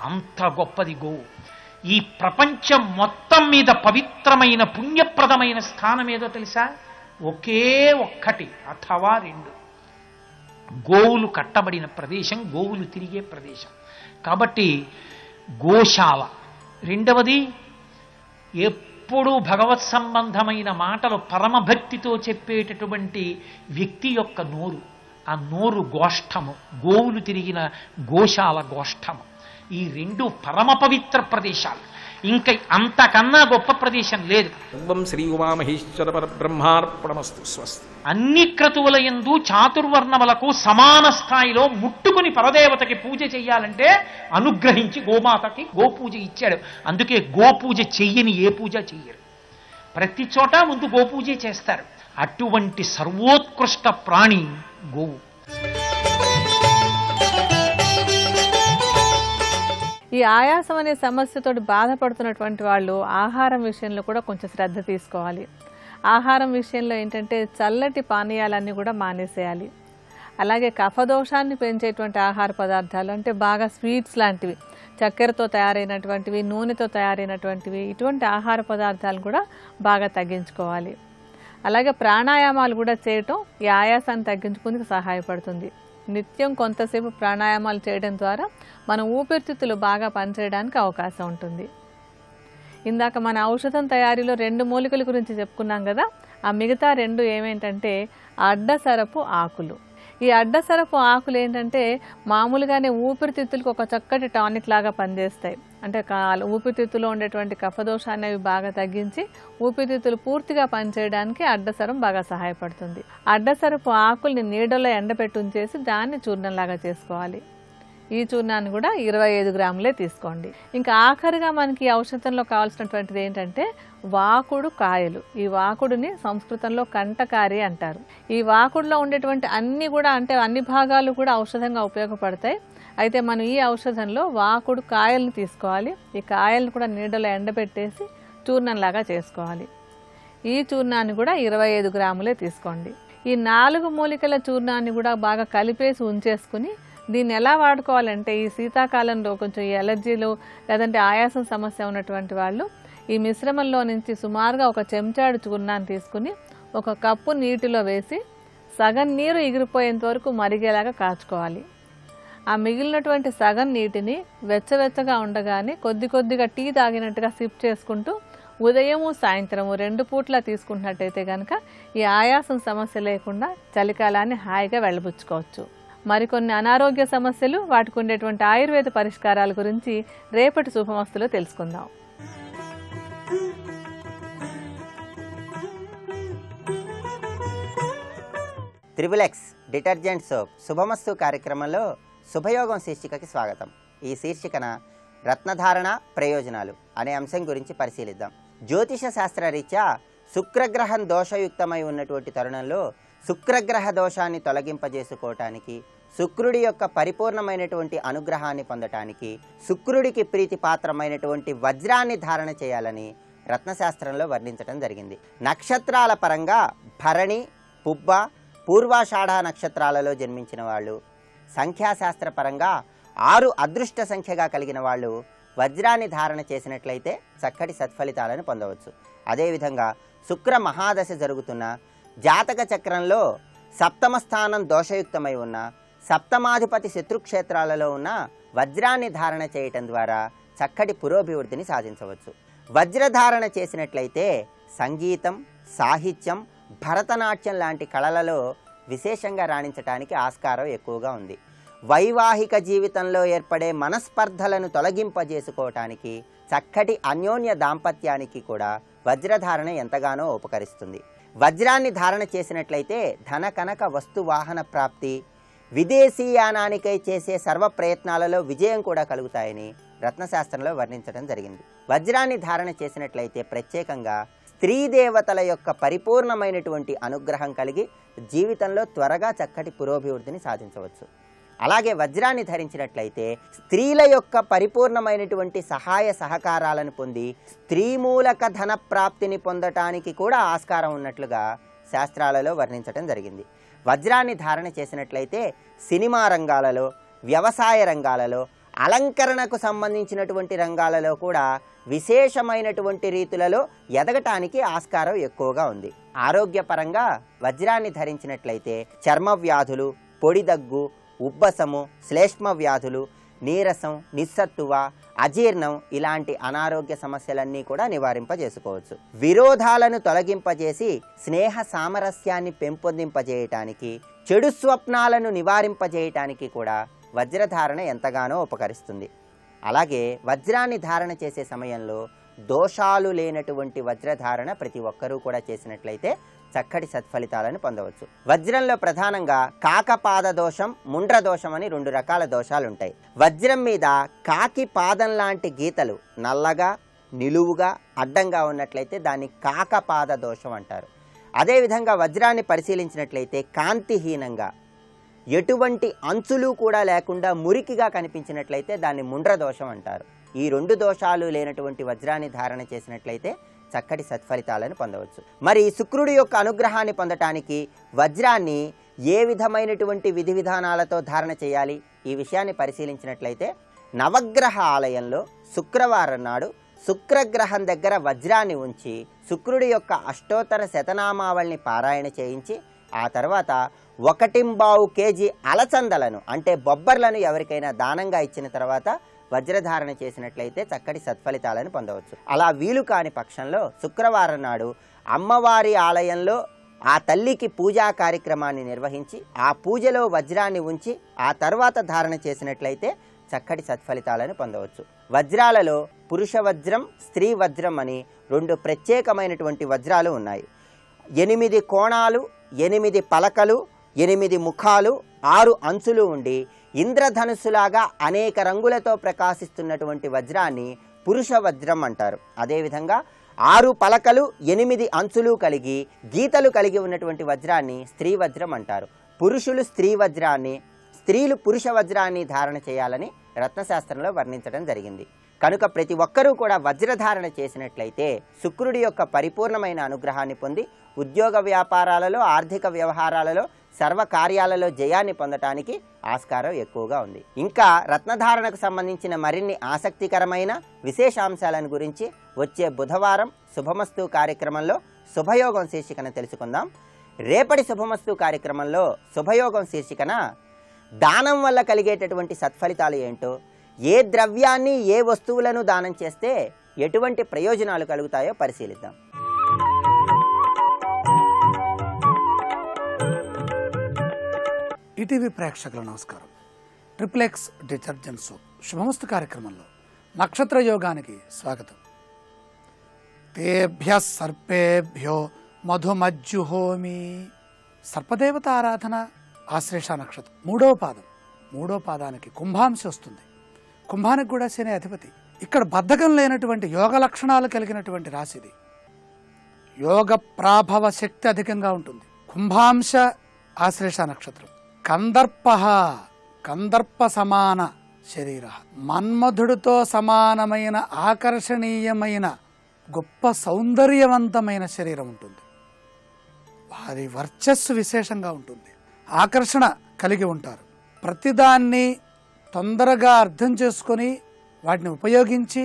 అంత గొప్పది గోవు. ఈ ప్రపంచం మొత్తం మీద పవిత్రమైన పుణ్యప్రదమైన స్థానం ఏదో తెలుసా? ఒకే ఒక్కటి అథవా 2 గోవులు కట్టబడిన ప్రదేశం, గోవులు తిరిగే ప్రదేశం. కాబట్టి గోశాల. రెండవది, ఎప్పుడూ భగవత్ సంబంధమైన మాటలు పరమభక్తితో చెప్పేటటువంటి వ్యక్తి యొక్క నోరు, ఆ నోరు గోష్ఠము, గోవులు తిరిగిన గోశాల గోష్ఠము. ఈ 2 పరమ పవిత్ర ప్రదేశాలు. ఇంకా అంతకన్నా గొప్ప ప్రదేశం లేదు. శ్రీ ఉమామహేశ్వర పరబ్రహ్మార్పణమస్తు. స్వస్తి. అన్ని క్రతువుల యందు చాతుర్వర్ణములకు సమాన స్థాయిలో ముట్టుకుని పరదేవతకి పూజ చెయ్యాలంటే అనుగ్రహించి గోమాతకి గోపూజ ఇచ్చాడు. అందుకే గోపూజ చెయ్యని ఏ పూజ చెయ్యరు. ప్రతి చోట ముందు గోపూజే చేస్తారు. అటువంటి సర్వోత్కృష్ట ప్రాణి గోవు. ఈ ఆయాసం అనే సమస్యతో బాధపడుతున్నటువంటి వాళ్ళు ఆహారం విషయంలో కూడా కొంచెం శ్రద్ధ తీసుకోవాలి. ఆహారం విషయంలో ఏంటంటే చల్లటి పానీయాలన్నీ కూడా మానేసేయాలి. అలాగే కఫదోషాన్ని పెంచేటువంటి ఆహార పదార్థాలు అంటే బాగా స్వీట్స్ లాంటివి, చక్కెరతో తయారైనటువంటివి, నూనెతో తయారైనటువంటివి, ఇటువంటి ఆహార పదార్థాలు కూడా బాగా తగ్గించుకోవాలి. అలాగే ప్రాణాయామాలు కూడా చేయటం ఈ ఆయాసాన్ని తగ్గించుకుందుకు సహాయపడుతుంది. నిత్యం కొంతసేపు ప్రాణాయామాలు చేయడం ద్వారా మన ఊపిరితిత్తులు బాగా పనిచేయడానికి అవకాశం ఉంటుంది. ఇందాక మన ఔషధం తయారీలో 2 మూలికల గురించి చెప్పుకున్నాం కదా, ఆ మిగతా 2 ఏమేంటంటే అడ్డసరపు ఆకులు. ఈ అడ్డసరపు ఆకులు ఏంటంటే మామూలుగానే ఊపిరితిత్తులకు ఒక చక్కటి టానిక్ లాగా పనిచేస్తాయి. అంటే ఊపిరితిత్తులో ఉండేటువంటి కఫదోషాన్ని అవి బాగా తగ్గించి ఊపిరితిత్తులు పూర్తిగా పనిచేయడానికి అడ్డసరం బాగా సహాయపడుతుంది. అడ్డసరపు ఆకుల్ని నీడలో ఎండబెట్టి ఉంచేసి దాన్ని చూర్ణంలాగా చేసుకోవాలి. ఈ చూర్ణాన్ని కూడా 25 గ్రాములే తీసుకోండి. ఇంకా ఆఖరిగా మనకి ఔషధంలో కావాల్సినటువంటిది ఏంటంటే వాకుడు కాయలు. ఈ వాకుడుని సంస్కృతంలో కంటకారి అంటారు. ఈ వాకుడులో ఉండేటువంటి అన్ని కూడా అంటే అన్ని భాగాలు కూడా ఔషధంగా ఉపయోగపడతాయి. అయితే మనం ఈ ఔషధంలో వాకుడు కాయలను తీసుకోవాలి. ఈ కాయలను కూడా నీడలో ఎండబెట్టేసి చూర్ణంలాగా చేసుకోవాలి. ఈ చూర్ణాన్ని కూడా 25 గ్రాములే తీసుకోండి. ఈ 4 మూలికల చూర్ణాన్ని కూడా బాగా కలిపేసి ఉంచేసుకుని దీన్ని ఎలా వాడుకోవాలంటే ఈ శీతాకాలంలో కొంచెం ఈ ఎలర్జీలు లేదంటే ఆయాసం సమస్య ఉన్నటువంటి వాళ్ళు ఈ మిశ్రమంలో నుంచి సుమారుగా 1 చెంచాడు చూర్ణాన్ని తీసుకుని 1 కప్పు నీటిలో వేసి సగం నీరు ఎగిరిపోయేంత వరకు మరిగేలాగా కాచుకోవాలి. ఆ మిగిలినటువంటి సగం నీటిని వెచ్చవెచ్చగా ఉండగానే కొద్దిగా టీ తాగినట్టుగా సిప్ చేసుకుంటూ ఉదయము సాయంత్రము 2 పూట్ల తీసుకుంటున్నట్టయితే కనుక ఈ ఆయాసం సమస్య లేకుండా చలికాలాన్ని హాయిగా వెళ్ళబుచ్చుకోవచ్చు. మరికొన్ని అనారోగ్య సమస్యలు వాటికి ఉండేటువంటి ఆయుర్వేద పరిష్కారాల గురించి రేపటి శుభమస్తులో తెలుసుకుందాం. త్రిబులెక్స్ డిటర్జెంట్ సోప్ శుభమస్తు కార్యక్రమంలో శుభయోగం శీర్షికకి స్వాగతం. ఈ శీర్షికన రత్నధారణ ప్రయోజనాలు అనే అంశం గురించి పరిశీలిద్దాం. జ్యోతిష శాస్త్రరీత్యా శుక్రగ్రహం దోషయుక్తమై ఉన్నటువంటి తరుణంలో శుక్రగ్రహ దోషాన్ని తొలగింపజేసుకోవటానికి, శుక్రుడి యొక్క పరిపూర్ణమైనటువంటి అనుగ్రహాన్ని పొందటానికి, శుక్రుడికి ప్రీతిపాత్రమైనటువంటి వజ్రాన్ని ధారణ చేయాలని రత్నశాస్త్రంలో వర్ణించడం జరిగింది. నక్షత్రాల పరంగా భరణి, పుబ్బ, పూర్వాషాఢ నక్షత్రాలలో జన్మించిన వాళ్ళు, సంఖ్యాశాస్త్ర పరంగా 6 అదృష్ట సంఖ్యగా కలిగిన వాళ్ళు వజ్రాన్ని ధారణ చేసినట్లయితే చక్కటి సత్ఫలితాలను పొందవచ్చు. అదేవిధంగా శుక్ర మహాదశ జరుగుతున్న జాతక చక్రంలో 7వ స్థానం దోషయుక్తమై ఉన్న, 7మాధిపతి శత్రుక్షేత్రాలలో ఉన్న వజ్రాన్ని ధారణ చేయటం ద్వారా చక్కటి పురోభివృద్ధిని సాధించవచ్చు. వజ్రధారణ చేసినట్లయితే సంగీతం, సాహిత్యం, భరతనాట్యం లాంటి కళలలో విశేషంగా రాణించడానికి ఆస్కారం ఎక్కువగా ఉంది. వైవాహిక జీవితంలో ఏర్పడే మనస్పర్ధలను తొలగింపజేసుకోవటానికి, చక్కటి అన్యోన్య దాంపత్యానికి కూడా వజ్రధారణ ఎంతగానో ఉపకరిస్తుంది. వజ్రాన్ని ధారణ చేసినట్లయితే ధన కనక వస్తు వాహన ప్రాప్తి, విదేశీయానానికై చేసే సర్వ ప్రయత్నాలలో విజయం కూడా కలుగుతాయని రత్నశాస్త్రంలో వర్ణించడం జరిగింది. వజ్రాన్ని ధారణ చేసినట్లయితే ప్రత్యేకంగా స్త్రీ దేవతల యొక్క పరిపూర్ణమైనటువంటి అనుగ్రహం కలిగి జీవితంలో త్వరగా చక్కటి పురోభివృద్ధిని సాధించవచ్చు. అలాగే వజ్రాన్ని ధరించినట్లయితే స్త్రీల యొక్క పరిపూర్ణమైనటువంటి సహాయ సహకారాలను పొంది స్త్రీమూలక ధన ప్రాప్తిని పొందటానికి కూడా ఆస్కారం ఉన్నట్లుగా శాస్త్రాలలో వర్ణించడం జరిగింది. వజ్రాన్ని ధారణ చేసినట్లయితే సినిమా రంగాలలో, వ్యవసాయ రంగాలలో, అలంకరణకు సంబంధించినటువంటి రంగాలలో కూడా విశేషమైనటువంటి రీతులలో ఎదగటానికి ఆస్కారం ఎక్కువగా ఉంది. ఆరోగ్యపరంగా వజ్రాన్ని ధరించినట్లయితే చర్మ వ్యాధులు, పొడి దగ్గు, ఉబ్బసము, శ్లేష్మ వ్యాధులు, నీరసం, నిస్సత్తువ, అజీర్ణం ఇలాంటి అనారోగ్య సమస్యలన్నీ కూడా నివారింపజేసుకోవచ్చు. విరోధాలను తొలగింపజేసి స్నేహ సామరస్యాన్ని పెంపొందింపజేయటానికి, చెడు స్వప్నాలను నివారింపజేయటానికి కూడా వజ్రధారణ ఎంతగానో ఉపకరిస్తుంది. అలాగే వజ్రాన్ని ధారణ చేసే సమయంలో దోషాలు లేనటువంటి వజ్రధారణ ప్రతి ఒక్కరూ కూడా చేసినట్లయితే చక్కటి సత్ఫలితాలను పొందవచ్చు. వజ్రంలో ప్రధానంగా కాకపాద దోషం, ముండ్ర దోషం అని 2 రకాల దోషాలు ఉంటాయి. వజ్రం మీద కాకి పాదం లాంటి గీతలు నల్లగా, నిలువుగా, అడ్డంగా ఉన్నట్లయితే దాన్ని కాకపాద దోషం అంటారు. అదేవిధంగా వజ్రాన్ని పరిశీలించినట్లయితే కాంతిహీనంగా, ఎటువంటి అంచులు కూడా లేకుండా మురికిగా కనిపించినట్లయితే దాన్ని ముండ్ర దోషం అంటారు. ఈ 2 దోషాలు లేనటువంటి వజ్రాన్ని ధారణ చేసినట్లయితే చక్కటి సత్ఫలితాలను పొందవచ్చు. మరి శుక్రుడి యొక్క అనుగ్రహాన్ని పొందటానికి వజ్రాన్ని ఏ విధమైనటువంటి విధి విధానాలతో ధారణ చేయాలి? ఈ విషయాన్ని పరిశీలించినట్లయితే నవగ్రహ ఆలయంలో శుక్రవారం నాడు శుక్రగ్రహం దగ్గర వజ్రాన్ని ఉంచి శుక్రుడి యొక్క అష్టోత్తర శతనామావళిని పారాయణ చేయించి ఆ తర్వాత 1.25 కేజీ అలచందలను అంటే బొబ్బర్లను ఎవరికైనా దానంగా ఇచ్చిన తర్వాత వజ్రధారణ చేసినట్లయితే చక్కటి సత్ఫలితాలను పొందవచ్చు. అలా వీలు కాని పక్షంలో శుక్రవారం నాడు అమ్మవారి ఆలయంలో ఆ తల్లికి పూజా కార్యక్రమాన్ని నిర్వహించి ఆ పూజలో వజ్రాన్ని ఉంచి ఆ తర్వాత ధారణ చేసినట్లయితే చక్కటి సత్ఫలితాలను పొందవచ్చు. వజ్రాలలో పురుష వజ్రం, స్త్రీ వజ్రం అని 2 ప్రత్యేకమైనటువంటి వజ్రాలు ఉన్నాయి. 8 కోణాలు, 8 పలకలు, 8 ముఖాలు, 6 అంచులు ఉండి ఇంద్రధనుస్సులాగా అనేక రంగులతో ప్రకాశిస్తున్నటువంటి వజ్రాన్ని పురుష వజ్రం అంటారు. అదేవిధంగా 6 పలకలు, 8 అంచులు కలిగి గీతలు కలిగి ఉన్నటువంటి వజ్రాన్ని స్త్రీ వజ్రం అంటారు. పురుషులు స్త్రీ వజ్రాన్ని, స్త్రీలు పురుష వజ్రాన్ని ధారణ చేయాలని రత్నశాస్త్రంలో వర్ణించడం జరిగింది. కనుక ప్రతి ఒక్కరూ కూడా వజ్రధారణ చేసినట్లయితే శుక్రుడి యొక్క పరిపూర్ణమైన అనుగ్రహాన్ని పొంది ఉద్యోగ వ్యాపారాలలో, ఆర్థిక వ్యవహారాలలో, సర్వ కార్యాలలో జయాన్ని పొందటానికి ఆస్కారం ఎక్కువగా ఉంది. ఇంకా రత్నధారణకు సంబంధించిన మరిన్ని ఆసక్తికరమైన విశేషాంశాలను గురించి వచ్చే బుధవారం శుభమస్తు కార్యక్రమంలో శుభయోగం శీర్షికన తెలుసుకుందాం. రేపటి శుభమస్తు కార్యక్రమంలో శుభయోగం శీర్షికన దానం వల్ల కలిగేటటువంటి సత్ఫలితాలు ఏంటో, ఏ ద్రవ్యాన్ని, ఏ వస్తువులను దానం చేస్తే ఎటువంటి ప్రయోజనాలు కలుగుతాయో పరిశీలిద్దాం. ఈటీవీ ప్రేక్షకుల నమస్కారం. ట్రిప్లెక్స్ డిటర్జెంట్ సోప్ శుభమస్తు కార్యక్రమంలో నక్షత్ర యోగానికి స్వాగతం. తేభ్య సర్పేభ్యో మధుమజ్జుహోమి. సర్పదేవత ఆరాధన ఆశ్లేష నక్షత్రం 3వ పాదం. 3వ పాదానికి కుంభాంశ వస్తుంది. కుంభానికి కూడా శని అధిపతి. ఇక్కడ బద్ధకం లేనటువంటి యోగ లక్షణాలు కలిగినటువంటి రాశిది. యోగ ప్రాభవ శక్తి అధికంగా ఉంటుంది. కుంభాంశ ఆశ్లేష నక్షత్రం. కందర్ప సమాన శరీర, మన్మధుడితో సమానమైన ఆకర్షణీయమైన గొప్ప సౌందర్యవంతమైన శరీరం ఉంటుంది. వారి వర్చస్సు విశేషంగా ఉంటుంది. ఆకర్షణ కలిగి ఉంటారు. ప్రతిదాన్ని తొందరగా అర్థం చేసుకొని వాటిని ఉపయోగించి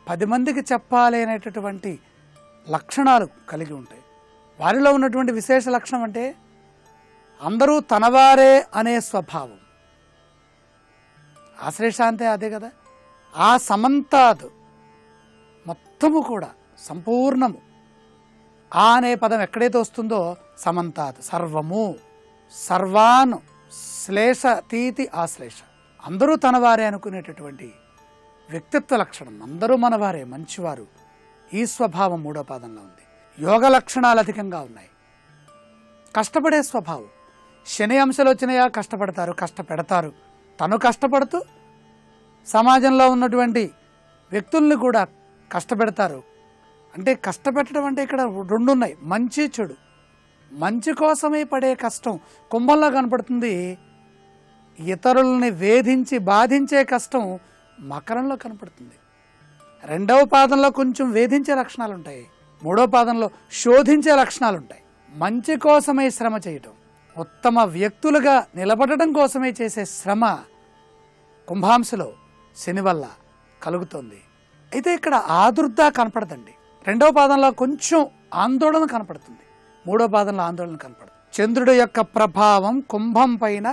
10 మందికి చెప్పాలి అనేటటువంటి లక్షణాలు కలిగి ఉంటాయి. వారిలో ఉన్నటువంటి విశేష లక్షణం అంటే అందరూ తనవారే అనే స్వభావం. ఆశ్లేష అంటే అదే కదా. ఆ సమంతాదు మొత్తము కూడా సంపూర్ణము. ఆ అనే పదం ఎక్కడైతే వస్తుందో సమంతాదు సర్వము, సర్వాను శ్లేష తీతి ఆశ్లేష. అందరూ తనవారే అనుకునేటటువంటి వ్యక్తిత్వ లక్షణం. అందరూ మనవారే, మంచివారు. ఈ స్వభావం 3వ పాదంలో ఉంది. యోగ లక్షణాలు అధికంగా ఉన్నాయి. కష్టపడే స్వభావం. శని అంశాలు వచ్చినాయా, కష్టపడతారు, కష్టపెడతారు. తను కష్టపడుతూ సమాజంలో ఉన్నటువంటి వ్యక్తుల్ని కూడా కష్టపెడతారు. అంటే కష్టపెట్టడం అంటే ఇక్కడ 2 ఉన్నాయి, మంచి చెడు. మంచి కోసమే పడే కష్టం కుంభంలో కనపడుతుంది. ఇతరుల్ని వేధించి బాధించే కష్టం మకరంలో కనపడుతుంది. 2వ పాదంలో కొంచెం వేధించే లక్షణాలు ఉంటాయి. 3వ పాదంలో శోధించే లక్షణాలు ఉంటాయి. మంచి కోసమే శ్రమ చేయటం, ఉత్తమ వ్యక్తులుగా నిలబడటం కోసమే చేసే శ్రమ కుంభాంశలో శని వల్ల కలుగుతుంది. అయితే ఇక్కడ ఆదుర్ద కనపడదండి. 2వ పాదంలో కొంచెం ఆందోళన కనపడుతుంది. 3వ పాదంలో ఆందోళన కనపడుతుంది. చంద్రుడి యొక్క ప్రభావం కుంభం పైన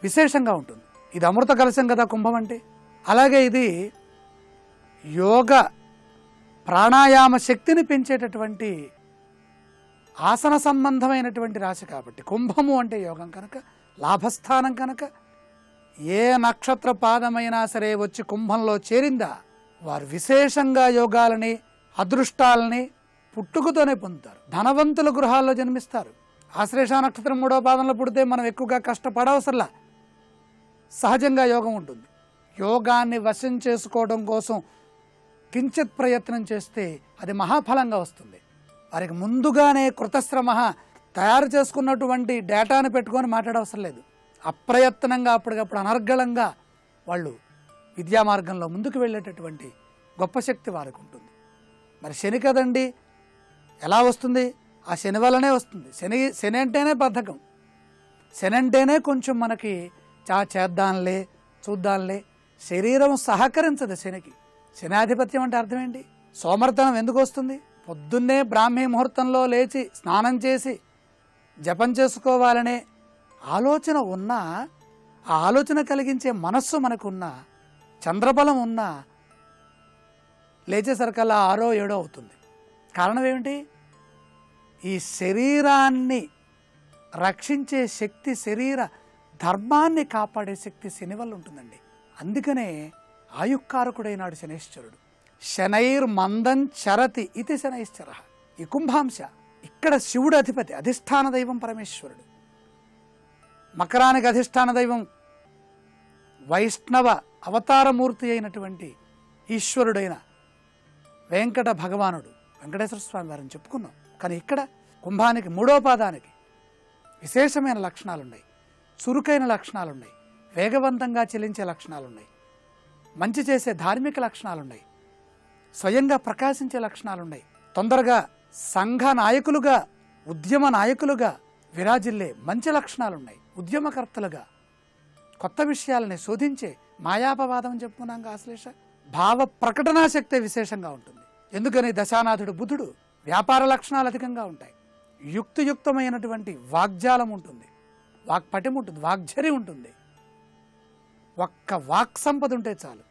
విశేషంగా ఉంటుంది. ఇది అమృత కలశం కదా కుంభం అంటే. అలాగే ఇది యోగ ప్రాణాయామ శక్తిని పెంచేటటువంటి ఆసన సంబంధమైనటువంటి రాశి కాబట్టి కుంభము అంటే యోగం కనుక, లాభస్థానం కనుక ఏ నక్షత్ర పాదమైనా సరే వచ్చి కుంభంలో చేరిందా వారు విశేషంగా యోగాలని, అదృష్టాలని పుట్టుకతోనే పొందుతారు. ధనవంతుల గృహాల్లో జన్మిస్తారు. ఆశ్లేష నక్షత్రం 3వ పాదంలో పుడితే మనం ఎక్కువగా కష్టపడవసరలా, సహజంగా యోగం ఉంటుంది. యోగాన్ని వశం చేసుకోవడం కోసం కించిత్ ప్రయత్నం చేస్తే అది మహాఫలంగా వస్తుంది. వారికి ముందుగానే కృతశ్రమ తయారు చేసుకున్నటువంటి డేటాను పెట్టుకొని మాట్లాడవసరం లేదు. అప్రయత్నంగా అప్పటికప్పుడు అనర్గళంగా వాళ్ళు విద్యా మార్గంలో ముందుకు వెళ్ళేటటువంటి గొప్ప శక్తి వారికి ఉంటుంది. మరి శని కదండి, ఎలా వస్తుంది? ఆ శని వల్లనే వస్తుంది. శని అంటేనే బద్ధకం. శని అంటేనే కొంచెం మనకి చేద్దాంలే, చూద్దాంలే, శరీరం సహకరించదు శనికి. శనాధిపత్యం అంటే అర్థం ఏంటి? సోమర్తనం ఎందుకు వస్తుంది? పొద్దున్నే బ్రాహ్మీ ముహూర్తంలో లేచి స్నానం చేసి జపం చేసుకోవాలనే ఆలోచన ఉన్నా, ఆ ఆలోచన కలిగించే మనస్సు మనకున్నా, చంద్రబలం ఉన్నా లేచేసరికల్లా 6 7 అవుతుంది. కారణం ఏమిటి? ఈ శరీరాన్ని రక్షించే శక్తి, శరీర ధర్మాన్ని కాపాడే శక్తి శని వల్ల ఉంటుందండి. అందుకనే ఆయుక్కారకుడైనాడు శనైశ్వరుడు. శనైర్మందం చరతి ఇది శనైశ్చర. ఈ కుంభాంశ ఇక్కడ శివుడు అధిపతి, అధిష్టాన దైవం పరమేశ్వరుడు. మకరానికి అధిష్టాన దైవం వైష్ణవ అవతారమూర్తి అయినటువంటి ఈశ్వరుడైన వెంకట భగవానుడు, వెంకటేశ్వర స్వామి వారిని చెప్పుకున్నాం. కానీ ఇక్కడ కుంభానికి 3వ పాదానికి విశేషమైన లక్షణాలున్నాయి, చురుకైన లక్షణాలున్నాయి, వేగవంతంగా చెలించే లక్షణాలున్నాయి, మంచి చేసే ధార్మిక లక్షణాలున్నాయి, స్వయంగా ప్రకాశించే లక్షణాలున్నాయి, తొందరగా సంఘ నాయకులుగా, ఉద్యమ నాయకులుగా విరాజిల్లే మంచి లక్షణాలున్నాయి, ఉద్యమకర్తలుగా కొత్త విషయాలని శోధించే మాయాపవాదం అని చెప్పుకున్నాం. ఆశ్లేష భావ ప్రకటనా శక్తి విశేషంగా ఉంటుంది. ఎందుకని దశానాథుడు బుధుడు వ్యాపార లక్షణాలు అధికంగా ఉంటాయి. యుక్తియుక్తమైనటువంటి వాగ్జాలం ఉంటుంది, వాక్పటిమ ఉంటుంది, వాగ్జరి ఉంటుంది. ఒక్క వాక్ సంపద ఉంటే చాలు,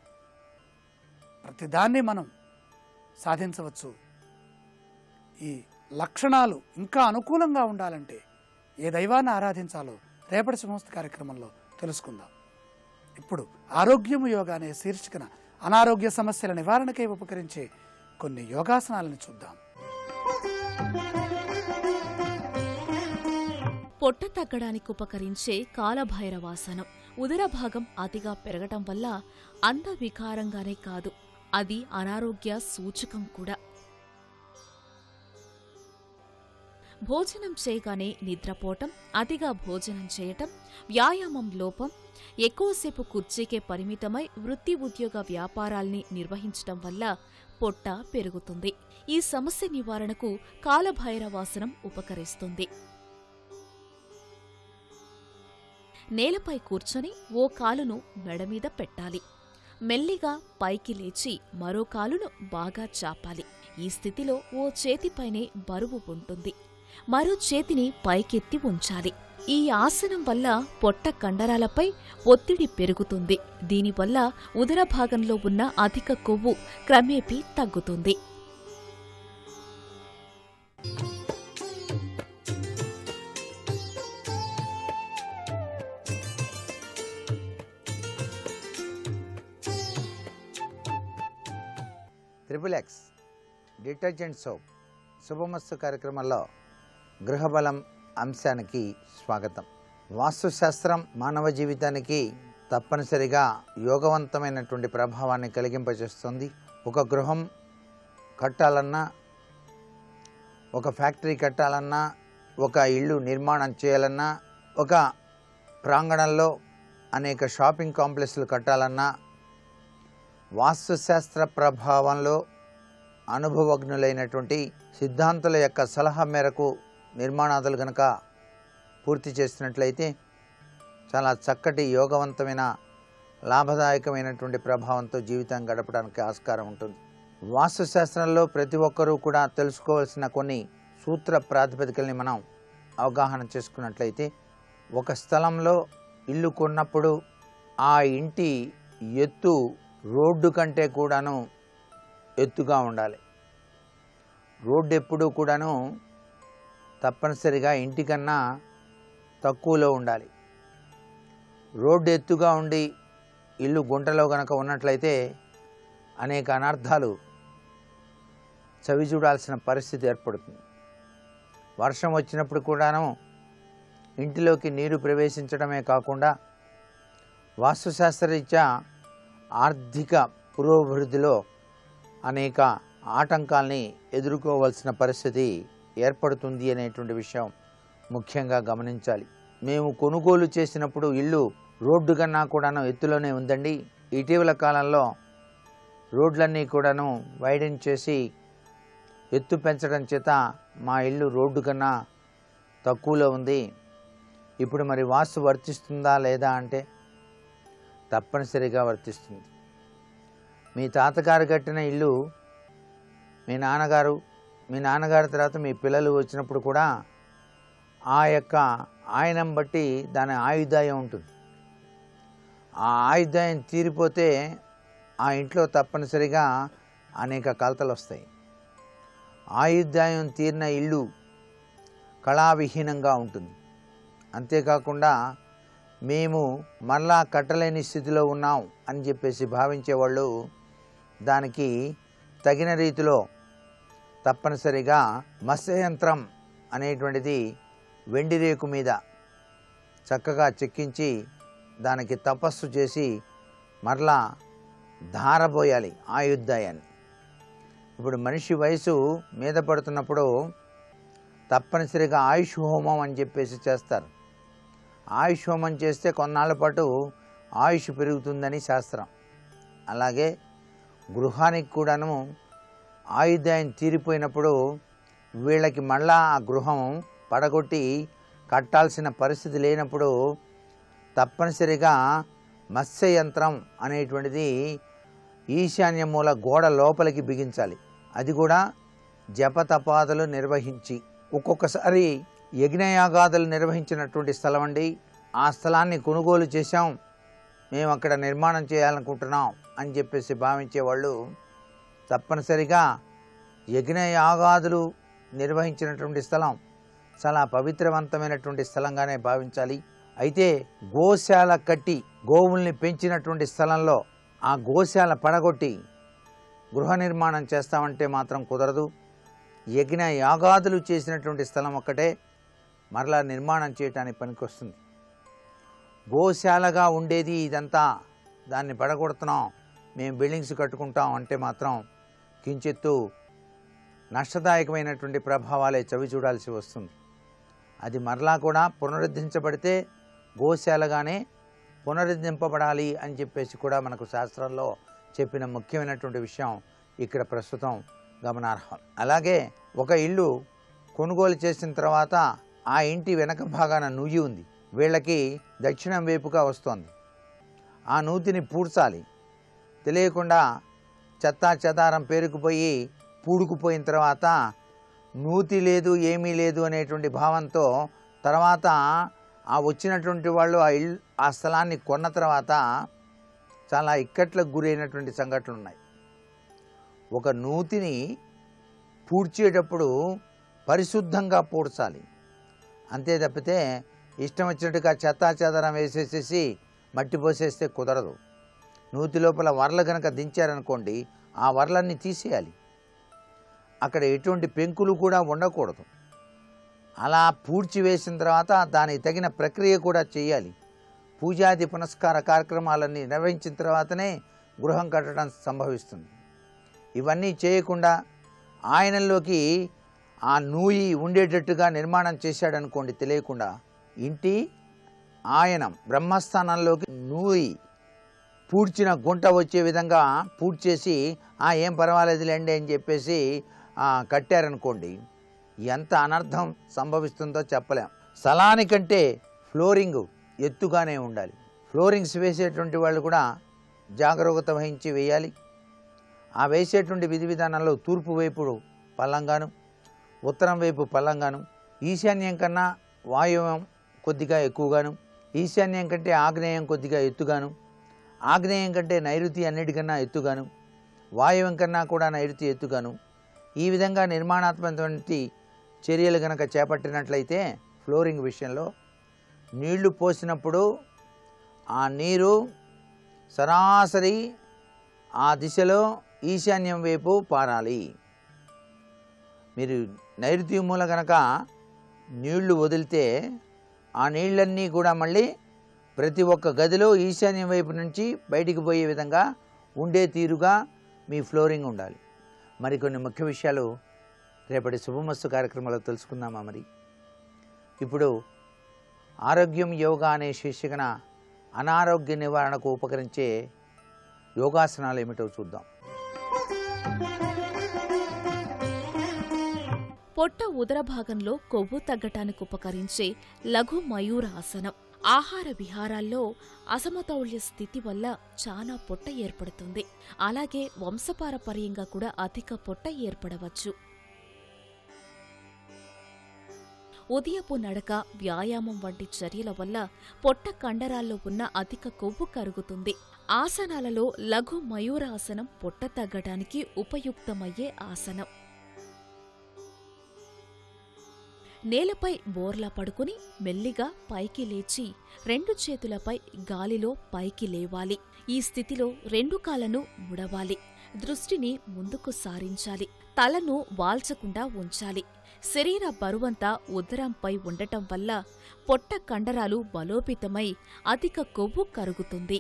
ప్రతిదాన్ని మనం సాధించవచ్చు. ఈ లక్షణాలు ఇంకా అనుకూలంగా ఉండాలంటే ఏ దైవాన్ని ఆరాధించాలో రేపటి సమస్త కార్యక్రమంలో తెలుసుకుందాం. ఇప్పుడు ఆరోగ్యము యోగా అనే శీర్షికన అనారోగ్య సమస్యల నివారణకై ఉపకరించే కొన్ని యోగాసనాలను చూద్దాం. పొట్ట తగ్గడానికి ఉపకరించే కాలభైరవాసనం. ఉదర భాగం అతిగా పెరగటం వల్ల అంధవికారంగానే కాదు, అది అనారోగ్య సూచకం కూడా. భోజనం చేయగానే నిద్రపోవటం, అతిగా భోజనం చేయటం, వ్యాయామం లోపం, ఎక్కువసేపు కుర్చీకే పరిమితమై వృత్తి ఉద్యోగ వ్యాపారాల్ని నిర్వహించటం వల్ల పొట్ట పెరుగుతుంది. ఈ సమస్య నివారణకు కాలభైరవాసనం ఉపకరిస్తుంది. నేలపై కూర్చొని ఓ కాలును మెడమీద పెట్టాలి. మెల్లిగా పైకి లేచి మరో కాలును బాగా చాపాలి. ఈ స్థితిలో ఓ చేతిపైనే బరువు ఉంటుంది, మరో చేతిని పైకెత్తి ఉంచాలి. ఈ ఆసనం వల్ల పొట్ట కండరాలపై ఒత్తిడి పెరుగుతుంది. దీనివల్ల ఉదర భాగంలో ఉన్న అధిక కొవ్వు క్రమేపీ తగ్గుతుంది. ట్రిపుల్-ఎక్స్ డిటర్జెంట్ సోప్ శుభమస్తు కార్యక్రమంలో గృహబలం అంశానికి స్వాగతం. వాస్తుశాస్త్రం మానవ జీవితానికి తప్పనిసరిగా యోగవంతమైనటువంటి ప్రభావాన్ని కలిగింపజేస్తుంది. ఒక గృహం కట్టాలన్నా, ఒక ఫ్యాక్టరీ కట్టాలన్నా, ఒక ఇల్లు నిర్మాణం చేయాలన్నా, ఒక ప్రాంగణంలో అనేక షాపింగ్ కాంప్లెక్స్లు కట్టాలన్నా వాస్తుశాస్త్ర ప్రభావంలో అనుభవజ్ఞులైనటువంటి సిద్ధాంతుల యొక్క సలహా మేరకు నిర్మాణాదులు కనుక పూర్తి చేసినట్లయితే చాలా చక్కటి యోగవంతమైన లాభదాయకమైనటువంటి ప్రభావంతో జీవితం గడపడానికి ఆస్కారం ఉంటుంది. వాస్తుశాస్త్రంలో ప్రతి ఒక్కరూ కూడా తెలుసుకోవాల్సిన కొన్ని సూత్ర ప్రాతిపదికల్ని మనం అవగాహన చేసుకున్నట్లయితే, ఒక స్థలంలో ఇల్లు కొన్నప్పుడు ఆ ఇంటి ఎత్తు రోడ్డు కంటే కూడాను ఎత్తుగా ఉండాలి. రోడ్డు ఎప్పుడూ కూడాను తప్పనిసరిగా ఇంటికన్నా తక్కువలో ఉండాలి. రోడ్డు ఎత్తుగా ఉండి ఇల్లు గుంటలో గనక ఉన్నట్లయితే అనేక అనర్థాలు చవి చూడాల్సిన పరిస్థితి ఏర్పడుతుంది. వర్షం వచ్చినప్పుడు కూడాను ఇంటిలోకి నీరు ప్రవేశించడమే కాకుండా వాస్తుశాస్త్రరీత్యా ఆర్థిక పురోభివృద్ధిలో అనేక ఆటంకాల్ని ఎదుర్కోవాల్సిన పరిస్థితి ఏర్పడుతుంది అనేటువంటి విషయం ముఖ్యంగా గమనించాలి. మేము కొనుగోలు చేసినప్పుడు ఇల్లు రోడ్డు కన్నా కూడాను ఎత్తులోనే ఉందండి. ఇటీవల కాలంలో రోడ్లన్నీ కూడాను వైడెన్ చేసి ఎత్తు పెంచడం చేత మా ఇల్లు రోడ్డు కన్నా తక్కువలో ఉంది. ఇప్పుడు మరి వాస్తు వర్తిస్తుందా లేదా అంటే తప్పనిసరిగా వర్తిస్తుంది. మీ తాతగారు కట్టిన ఇల్లు మీ నాన్నగారు తర్వాత మీ పిల్లలు వచ్చినప్పుడు కూడా ఆ యొక్క ఆయనం బట్టి దాని ఆయుర్దాయం ఉంటుంది. ఆ ఆయుర్దాయం తీరిపోతే ఆ ఇంట్లో తప్పనిసరిగా అనేక కలతలు వస్తాయి. ఆయుర్దాయం తీరిన ఇల్లు కళావిహీనంగా ఉంటుంది. అంతేకాకుండా మేము మరలా కట్టలేని స్థితిలో ఉన్నాం అని చెప్పేసి భావించేవాళ్ళు దానికి తగిన రీతిలో తప్పనిసరిగా మత్స్యయంత్రం అనేటువంటిది వెండి రేకు మీద చక్కగా చెక్కించి దానికి తపస్సు చేసి మరలా ధారబోయాలి ఆయుర్దాయాన్ని. ఇప్పుడు మనిషి వయసు మీద పడుతున్నప్పుడు తప్పనిసరిగా ఆయుష్ హోమం అని చెప్పేసి చేస్తారు. ఆయుష్ హోమం చేస్తే కొన్నాళ్ళ పాటు ఆయుష్ పెరుగుతుందని శాస్త్రం. అలాగే గృహానికి కూడాను ఆయుర్దాయం తీరిపోయినప్పుడు వీళ్ళకి మళ్ళా ఆ గృహం పడగొట్టి కట్టాల్సిన పరిస్థితి లేనప్పుడు తప్పనిసరిగా మత్స్యయంత్రం అనేటువంటిది ఈశాన్య మూల గోడ లోపలికి బిగించాలి. అది కూడా జపతపాదులు నిర్వహించి. ఒక్కొక్కసారి యజ్ఞయాగాదులు నిర్వహించినటువంటి స్థలం అండి, ఆ స్థలాన్ని కొనుగోలు చేశాం, మేము అక్కడ నిర్మాణం చేయాలనుకుంటున్నాం అని చెప్పేసి భావించేవాళ్ళు తప్పనిసరిగా యజ్ఞయాగాదులు నిర్వహించినటువంటి స్థలం చాలా పవిత్రవంతమైనటువంటి స్థలంగానే భావించాలి. అయితే గోశాల కట్టి గోవుల్ని పెంచినటువంటి స్థలంలో ఆ గోశాల పడగొట్టి గృహ నిర్మాణం చేస్తామంటే మాత్రం కుదరదు. యజ్ఞ యాగాదులు చేసినటువంటి స్థలం ఒక్కటే మరలా నిర్మాణం చేయటానికి పనికొస్తుంది. గోశాలగా ఉండేది ఇదంతా, దాన్ని పడగొడుతున్నాం, మేము బిల్డింగ్స్ కట్టుకుంటాం అంటే మాత్రం కించెత్తు నష్టదాయకమైనటువంటి ప్రభావాలే చవి చూడాల్సి వస్తుంది. అది మరలా కూడా పునరుద్ధరించబడితే గోశాలగానే పునరుద్ధరింపబడాలి అని చెప్పేసి కూడా మనకు శాస్త్రంలో చెప్పిన ముఖ్యమైనటువంటి విషయం ఇక్కడ ప్రస్తుతం గమనార్హం. అలాగే ఒక ఇల్లు కొనుగోలు చేసిన తర్వాత ఆ ఇంటి వెనక భాగాన నూయి ఉంది, వీళ్ళకి దక్షిణం వైపుగా వస్తోంది. ఆ నూతిని పూడ్చాలి. తెలియకుండా చెత్తా చెదారం పేరుకుపోయి పూడుకుపోయిన తర్వాత నూతి లేదు ఏమీ లేదు అనేటువంటి భావంతో తర్వాత ఆ వచ్చినటువంటి వాళ్ళు ఆ స్థలాన్ని కొన్న తర్వాత చాలా ఇక్కట్లకు గురైనటువంటి సంఘటనలు ఉన్నాయి. ఒక నూతిని పూడ్చేటప్పుడు పరిశుద్ధంగా పూడ్చాలి, అంతే తప్పితే ఇష్టం వచ్చినట్టుగా చెత్తా చెదారం వేసేసేసి మట్టి పోసేస్తే కుదరదు. నూతి లోపల వర్ల కనుక దించారనుకోండి, ఆ వర్లన్నీ తీసేయాలి. అక్కడ ఎటువంటి పెంకులు కూడా ఉండకూడదు. అలా పూడ్చి వేసిన తర్వాత దానికి తగిన ప్రక్రియ కూడా చేయాలి. పూజాది పునస్కార కార్యక్రమాలన్నీ నిర్వహించిన తర్వాతనే గృహం కట్టడం సంభవిస్తుంది. ఇవన్నీ చేయకుండా ఆయనలోకి ఆ నూయి ఉండేటట్టుగా నిర్మాణం చేశాడనుకోండి, తెలియకుండా ఇంటి ఆయనం బ్రహ్మస్థానంలోకి నూయి పూడ్చిన గుంట వచ్చే విధంగా పూడ్చేసి ఏం పర్వాలేదులేండి అని చెప్పేసి కట్టారనుకోండి, ఎంత అనర్థం సంభవిస్తుందో చెప్పలేం. స్థలానికంటే ఫ్లోరింగ్ ఎత్తుగానే ఉండాలి. ఫ్లోరింగ్స్ వేసేటువంటి వాళ్ళు కూడా జాగరూకత వహించి వేయాలి. ఆ వేసేటువంటి విధి విధానంలో తూర్పు వైపు పల్లంగాను, ఉత్తరం వైపు పల్లంగాను, ఈశాన్యం కన్నా వాయువ్యం కొద్దిగా ఎక్కువగాను, ఈశాన్యం కంటే ఆగ్నేయం కొద్దిగా ఎత్తుగాను, ఆగ్నేయం కంటే నైరుతి అన్నిటికన్నా ఎత్తుగాను, వాయువ్యం కన్నా కూడా నైరుతి ఎత్తుగాను, ఈ విధంగా నిర్మాణాత్మకమైన చర్యలు కనుక చేపట్టినట్లయితే ఫ్లోరింగ్ విషయంలో నీళ్లు పోసినప్పుడు ఆ నీరు సరాసరి ఆ దిశలో ఈశాన్యం వైపు పారాలి. మీరు నైరుతి మూల కనుక నీళ్లు వదిలితే ఆ నీళ్ళన్నీ కూడా మళ్ళీ ప్రతి ఒక్క గదిలో ఈశాన్యం వైపు నుంచి బయటికి పోయే విధంగా ఉండే తీరుగా మీ ఫ్లోరింగ్ ఉండాలి. మరికొన్ని ముఖ్య విషయాలు రేపటి శుభమస్తు కార్యక్రమంలో తెలుసుకుందామా? మరి ఇప్పుడు ఆరోగ్యం యోగా అనే శీర్షికన అనారోగ్య నివారణకు ఉపకరించే యోగాసనాలు ఏమిటో చూద్దాం. పొట్ట ఉదర భాగంలో కొవ్వు తగ్గటానికి ఉపకరించే లఘు మయూర ఆసనం. ఆహార విహారాల్లో అసమతౌల్య స్థితి వల్ల చాలా పొట్ట ఏర్పడుతుంది. అలాగే వంశపారపర్యంగా కూడా అధిక పొట్ట ఏర్పడవచ్చు. ఉదయపు నడక, వ్యాయామం వంటి చర్యల వల్ల పొట్ట కండరాల్లో ఉన్న అధిక కొవ్వు కరుగుతుంది. ఆసనాలలో లఘు మయూరాసనం పొట్ట తగ్గడానికి ఉపయుక్తమయ్యే ఆసనం. నేలపై బోర్లా పడుకుని మెల్లిగా పైకి లేచి 2 చేతులపై గాలిలో పైకి లేవాలి. ఈ స్థితిలో 2 కాళ్లను ముడవాలి. దృష్టిని ముందుకు సారించాలి. తలను వాల్చకుండా ఉంచాలి. శరీర బరువంతా ఉదరంపై ఉండటం వల్ల పొట్ట కండరాలు బలోపేతమై అధిక కొవ్వు కరుగుతుంది.